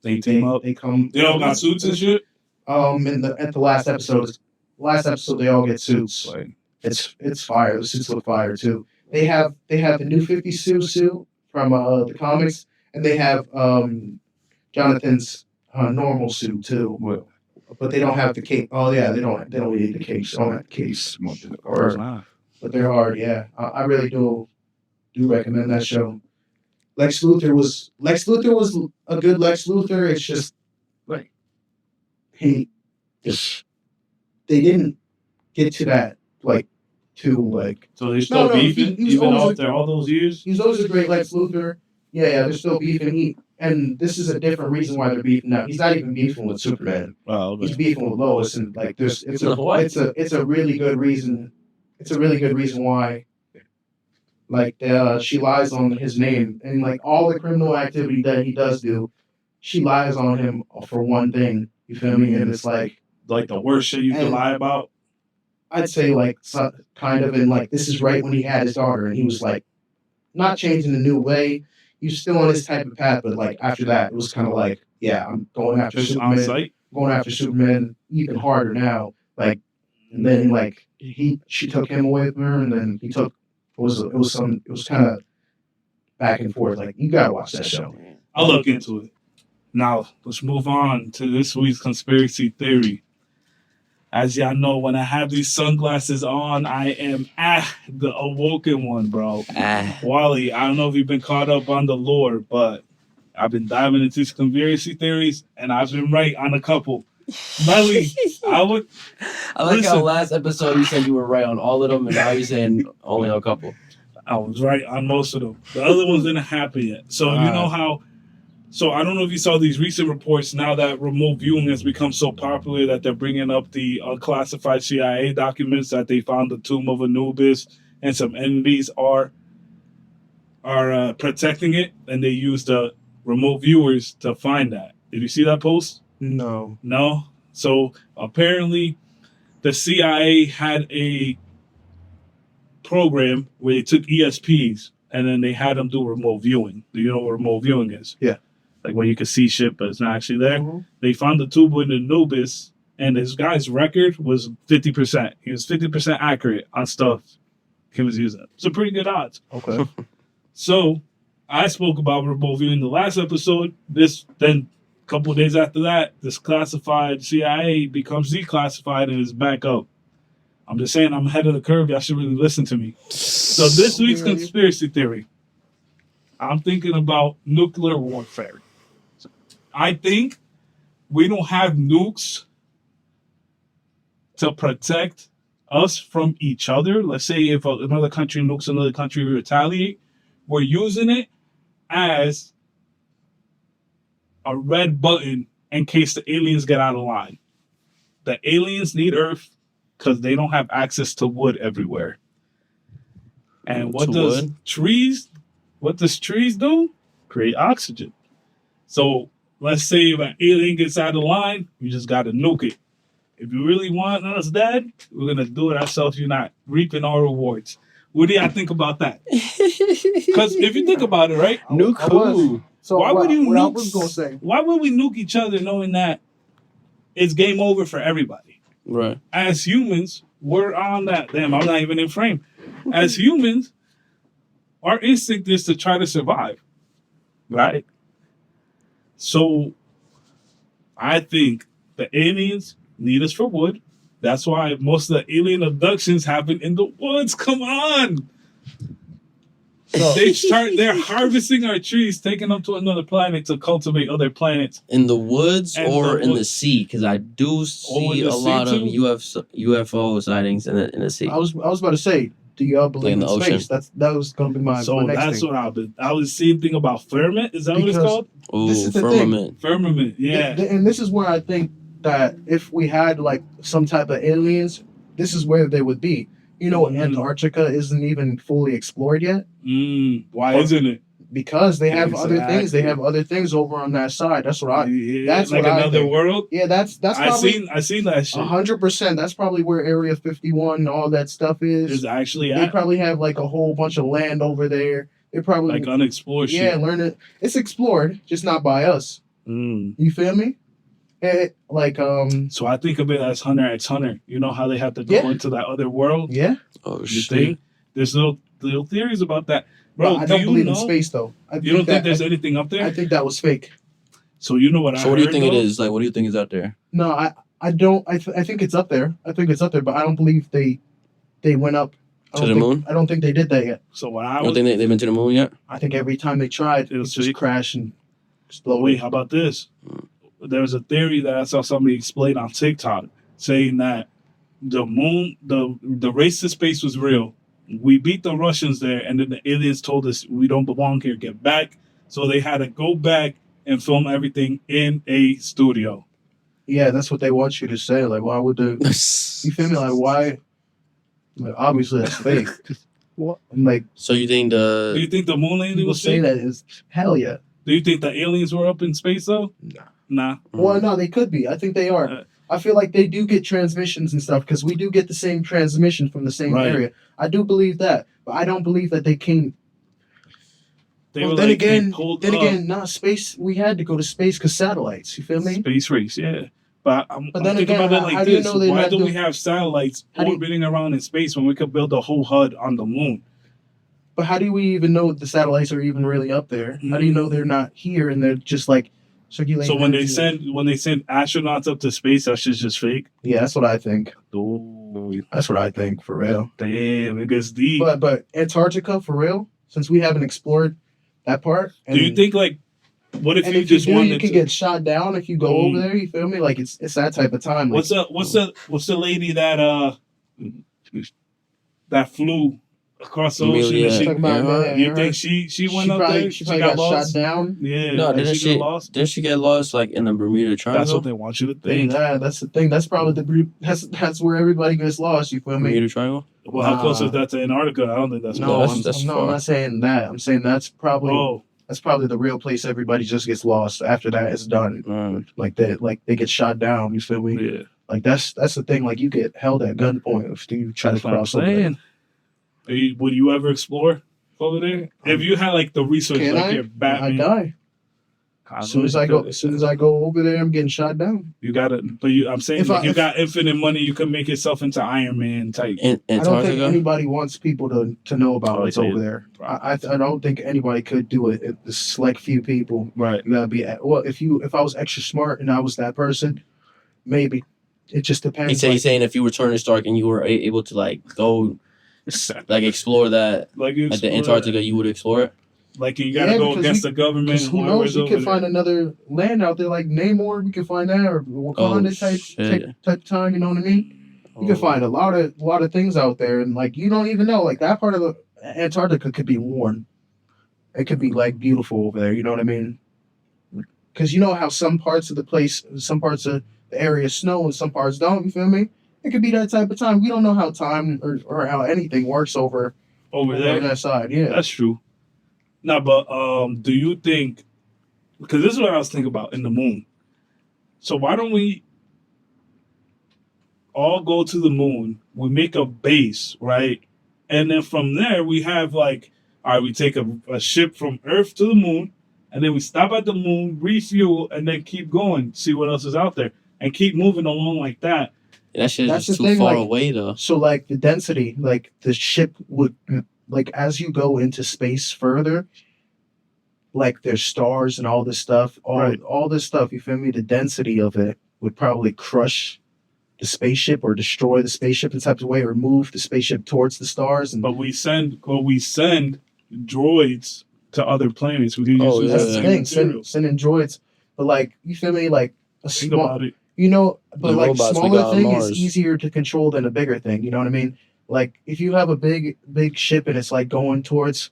They team up. they come. They all got suits and shit. At the last episode, they all get suits. Like, It's fire. The suits look fire too. They have the new 52 suit from the comics, and they have Jonathan's normal suit too. well, But they don't have the cape. Oh yeah, they don't need the capes. They don't have the capes. or not. But they're hard. Yeah, I really do recommend that show. Lex Luthor was a good Lex Luthor. It's just like they didn't get to that So they still No, beefing he was even always after all those years. He's always a great Lex Luthor. Yeah, they're still beefing. And this is a different reason why they're beefing now. He's not even beefing with Superman. Wow. He's beefing with Lois, and like it's What? a really good reason. It's a really good reason why. Like she lies on his name, and like all the criminal activity that he does do, she lies on him for one thing. You feel me? And it's like like the worst shit you can And- lie about. I'd say like kind of in like this is right when he had his daughter and he was like not changing the new way. He was still on his type of path, but like after that, it was kind of like, yeah, I'm going after Just on Superman, site. going after Superman even harder now. Like, and then like she took him away from her, and then he took it was kind of back and forth. Like, you gotta watch that show. I'll look into it. Now let's move on to this week's conspiracy theory. As y'all know, when I have these sunglasses on, I am the awoken one, bro. Wally, I don't know if you've been caught up on the lore, but I've been diving into these conspiracy theories, and I've been right on a couple. Melly, I like how Listen. Last episode you said you were right on all of them, and now you're saying only on a couple. I was right on most of them. The other ones didn't happen yet. So you know how. So I don't know if you saw these recent reports now that remote viewing has become so popular that they're bringing up the unclassified CIA documents that they found the tomb of Anubis and some enemies are protecting it, and they used the remote viewers to find that. Did you see that post? No. No. So apparently, the CIA had a program where they took ESPs and then they had them do remote viewing. Do you know what remote viewing is? Yeah. Like when you can see shit, but it's not actually there. Mm-hmm. They found the tomb in Anubis, and this guy's record was 50%. He was 50% accurate on stuff he was using. So pretty good odds. Okay. So I spoke about remote viewing the last episode. Then a couple of days after that, this classified CIA becomes declassified and is back up. I'm just saying I'm ahead of the curve. Y'all should really listen to me. So this week's conspiracy theory, I'm thinking about nuclear warfare. I think we don't have nukes to protect us from each other. Let's say if another country nukes another country, we retaliate. We're using it as a red button in case the aliens get out of line. The aliens need Earth because they don't have access to wood everywhere. And what does trees do? Create oxygen. So let's say if an alien gets out of line, you just got to nuke it. If you really want us dead, we're going to do it ourselves. You're not reaping our rewards. What do y'all think about that? Because if you think about it, right? Nuke who? So Why would you what I nuke? was gonna say? Why would we nuke each other knowing that it's game over for everybody? Right. As humans, we're on that. Damn, I'm not even in frame. As humans, our instinct is to try to survive, right? So I think the aliens need us for wood. That's why most of the alien abductions happen in the woods. Come on. They're harvesting our trees, taking them to another planet to cultivate other planets. In the woods And or the in the woods. sea? Because I do in see the a sea lot of too? UFO sightings in the sea. I was about to say, do y'all believe in in the ocean. space? That was gonna be my So next that's thing. what I was seeing thing about firmament. Is that what it's Because- called? Ooh, This is the firmament. Firmament. Yeah. And this is where I think that if we had like some type of aliens, this is where they would be. You know, Antarctica isn't even fully explored yet Why isn't it? because they have other Exactly. things. They have other things over on that side. That's what I. Yeah, that's like what I another think. world. Yeah, that's probably I seen that shit. 100%. That's probably where Area 51 and all that stuff There's is. actually They probably have like a whole bunch of land over there. They probably like unexplored yeah, shit. learn it. It's explored, just not by us. You feel me? So I think of it as Hunter x Hunter. You know how they have to go Yeah. into that other world? Yeah. Oh You shit. think? There's little theories about that. Bro, I don't do believe you in know? space though. You don't think there's anything up there? I think that was fake. So you know what I So what do you heard, think it though? is? Like, what do you think is out there? No, I don't. I think it's up there. I think it's up there, but I don't believe they went up I To don't the think- moon? I don't think they did that yet. So what I I don't was think they've been to the moon yet. I think every time they tried, It it was just fake. crashed and But exploded. wait, how about this? There was a theory that I saw somebody explain on TikTok saying that the moon, the race to space was real. We beat the Russians there, and then the aliens told us we don't belong here, get back. So they had to go back and film everything in a studio. Yeah, that's what they want you to say. Like, why would they? You feel me? Like, why? Like, obviously, that's fake. What? I'm like, So you think Do you think the moon landing people was say fake? that is hell yeah. Do you think the aliens were up in space though? Nah. Nah. Well, no, they could be. I think they are. I feel like they do get transmissions and stuff because we do get the same transmission from the same Right. area. I do believe that, but I don't believe that they came. They Well, were then like, again, they pulled up not space. We had to go to space because satellites. You feel me? space race, yeah. But I'm But then thinking again, about it how like do you this. know they're Why not do we doing- have satellites How do you- orbiting around in space when we could build a whole HUD on the moon? But how do we even know the satellites are even really up there? How do you know they're not here and they're just like circulating? So when they energy? send astronauts up to space, that shit's just fake. Yeah, that's what I think. Dude, That's what I think for real. damn, it gets deep. But Antarctica for real, since we haven't explored that part. Do you think like, what if And you if you just do, wanted you can to? get shot down if you go over there. You feel me? Like it's that type of time. Like, What's the lady that flew across the ocean? Amelia And she, Talking about Earhart? you think she went up there? She probably got lost. shot down. Yeah, No, like, didn't she got she? lost. Didn't she get lost like in the Bermuda Triangle? That's what they want you to Think think. that's the thing. That's probably that's where everybody gets lost. You feel me? Bermuda Triangle. Well, how close Nah. is that to Antarctica? I don't think that's No, close. that's I'm far. not saying that. I'm saying that's probably Oh, the real place everybody just gets lost. After that, it's done. Like that, like they get shot down. You feel me? yeah. Like that's the thing. Like you get held at gunpoint if you try That's to what I'm cross over. there. saying. Would you ever explore over there? If you had like the resources, Can like I? your Batman. I die. As soon as I go over there, I'm getting shot down. You got it. But I'm saying, If I- you if- got infinite money, you can make yourself into Iron Man type. In I don't think Antarctica. anybody wants people to know about Oh, what's yeah. over there. I don't think anybody could do it. It's a select few people. Right. You gotta be well. If I was extra smart and I was that person, maybe. It just depends. He's saying if you were Tony Stark and you were able to like go like explore that Like you at the explore Antarctica, you would explore it. Like you gotta Yeah, go because against the government. Because who knows? You could find another land out there like Namor. We could find that or Wakanda type time. You know what I mean? You can find a lot of things out there, and like you don't even know. Like that part of the Antarctica could be warm. It could be like beautiful over there. You know what I mean? Because you know how some parts of the area snow and some parts don't. You feel me? It could be that type of time. We don't know how time or how anything works over there. that side. Yeah. That's true. No, but do you think? Because this is what I was thinking about in the moon. So why don't we all go to the moon? We make a base, right? And then from there we have like, all right, we take a ship from Earth to the moon, and then we stop at the moon, refuel, and then keep going, see what else is out there, and keep moving along like that. That shit That's is the too thing, far like- away though. So like the density, like the ship would, like as you go into space further, like there's stars and all this stuff, all this stuff. You feel me? The density of it would probably crush the spaceship or destroy the spaceship in type of way, or move the spaceship towards the stars. And But we send droids to other planets. We can use Oh, the yeah. that's the same thing, materials. sending droids. But like you feel me? Like a Think small, about it. you know, but The like robots we smaller got on thing Mars. is easier to control than a bigger thing. You know what I mean? Like if you have a big ship and it's like going towards,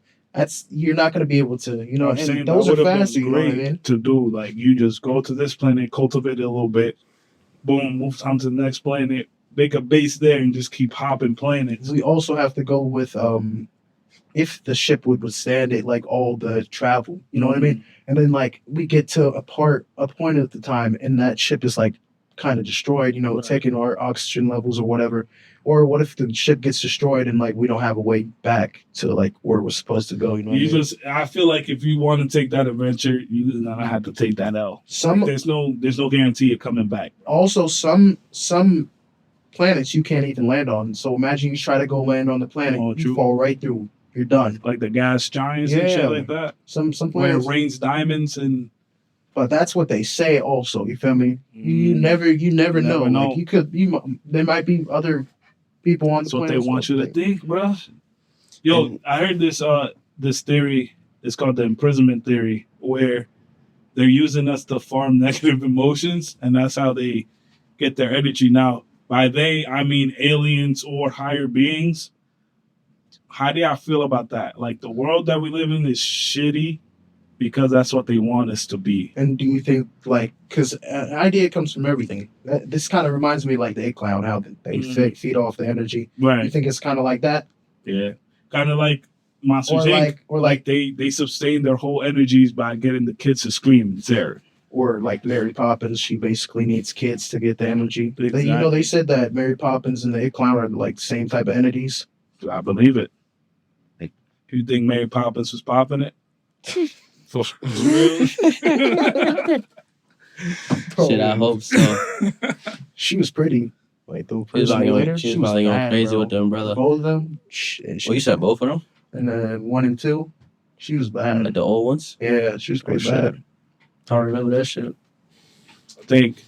you're not going to be able to, you know. I'm saying And those that are would have faster. been You know what I great mean? to do. Like you just go to this planet, cultivate it a little bit, boom, move on to the next planet, make a base there, and just keep hopping planets. We also have to go with if the ship would withstand it, like all the travel. You know what I mean? And then like we get to a point at the time, and that ship is like kind of destroyed. You know, Right. taking our oxygen levels or whatever. Or what if the ship gets destroyed and like we don't have a way back to like where we're supposed to go? You know, what I mean? I feel like if you want to take that adventure, you're gonna have to take that L. Some There's no guarantee of coming back. also some planets you can't even land on. So imagine you try to go land on the planet, Oh, you true. fall right through. You're done. Like the gas giants and Yeah. shit like that. Some Where it planets, rains diamonds and but that's what they say. Also, you feel me? You Mm. never Never know. know. Like there might be other people on the that's what they planet. want you to think, bro. Yo, And- I heard this theory. It's called the imprisonment theory, where they're using us to farm negative emotions, and that's how they get their energy. Now, by they, I mean aliens or higher beings. How do y'all feel about that? Like the world that we live in is shitty because that's what they want us to be. And do you think like because an idea comes from everything? This kind of reminds me like the egg cloud, how they Mhm. feed off the energy. You Right. think it's kind of like that, Yeah. Kind of like Monsters or Inc. like They sustain their whole energies by getting the kids to scream in terror. Or like Mary Poppins, she basically needs kids to get the energy. Exactly. You know, they said that Mary Poppins and the It Clown are like the same type of entities. I believe it. Like, you think Mary Poppins was popping it? For real? Shit, I hope so. She was pretty. Like the She was person probably later, going, she was she was probably going bad, crazy bro. with the umbrella. Both of them. Shit, Well, you said both of them? And then 1 and 2, she was bad. Like the old ones? Yeah, she was pretty shit. bad. I don't remember that shit. I think.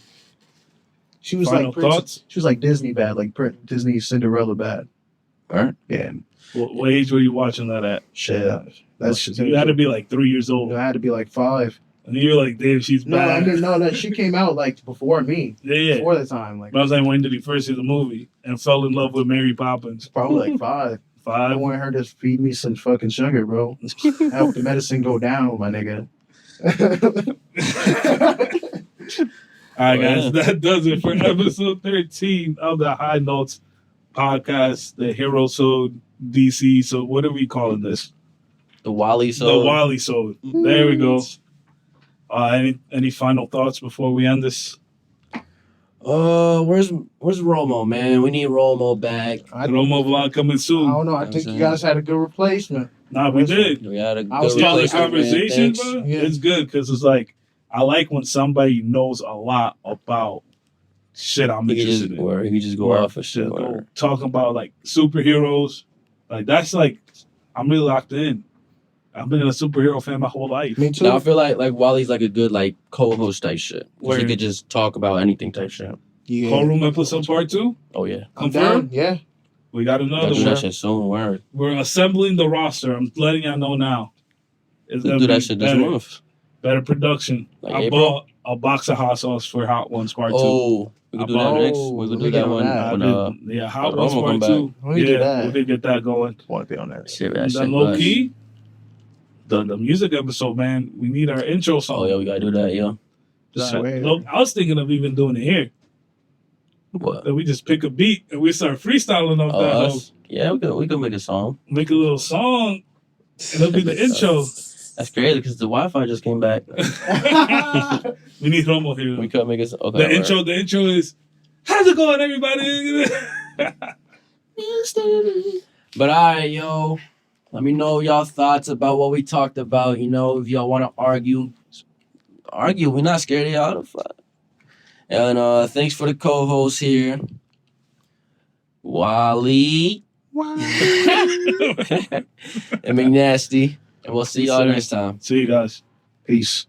She was Final like Prince- thoughts? She was like Disney bad, like Disney Cinderella bad. Alright. Yeah, What age were you watching that at? shit. That's just You had to be like 3 years old. I had to be like 5. And you're like, damn, she's No, I bad. mean no, that she came out like before me, Yeah. before the time, like But I was like, when did he first see the movie and fell in love with Mary Poppins? probably like 5. I 5? wanted her to feed me some fucking sugar, bro. Help the medicine go down, my nigga. All right, Yeah. guys, that does it for episode 13 of the High Notes podcast, the Hero Sode DC. So, what are we calling this? The Wally The Wally Sode. There we go. Any final thoughts before we end this? Where's Romo, man? We need Romo back. Romo vlog coming I soon. don't know. I think you guys had a good replacement. Nah, we did. We had a I was good Yeah, the replacement, conversation, Thanks. bro, Yeah. it's good because it's like, I like when somebody knows a lot about shit I'm He could interested just, in. or he could just go Word. off of shit. Word. Talking about like superheroes, like that's like I'm really locked in. I've been a superhero fan my whole life. Me too. Now I feel like Wally's like a good like co-host type shit. 'Cause Word. he could just talk about anything type shit. yeah. Courtroom episode part 2. Oh yeah, I'm Confirmed. down. Yeah. We got gotta another do that one. shit soon. Word. We're assembling the roster. I'm letting y'all know now. It's We'll gonna do be that shit this better, month. better production. Like I April? bought a box of hot sauce for Hot Ones part 2. Oh, we could do that Oh, next. We let could me do get that on one that. when Yeah, Hot when Ones Romo part come 2. Let me do Yeah, that. we could get that going. Want to be on that. shit, that And shit then low bust. key, the music episode, man. We need our intro song. Oh yeah, we gotta do that, yo. Swear. Look, I was thinking of even doing it here. What? That we just pick a beat and we start freestyling off Oh, that. us? Hoe. Yeah, we could make a song. Make a little song. And it'll be the intro. That's crazy because the Wi-Fi just came back. We need Romo here. We could make it. Okay. The word. intro is, how's it going, everybody? But all right, yo. Let me know y'all thoughts about what we talked about. You know, if y'all want to argue. We're not scared of y'all. And thanks for the co-host here, Wally and McNasty. And we'll see y'all next time. See you guys. Peace.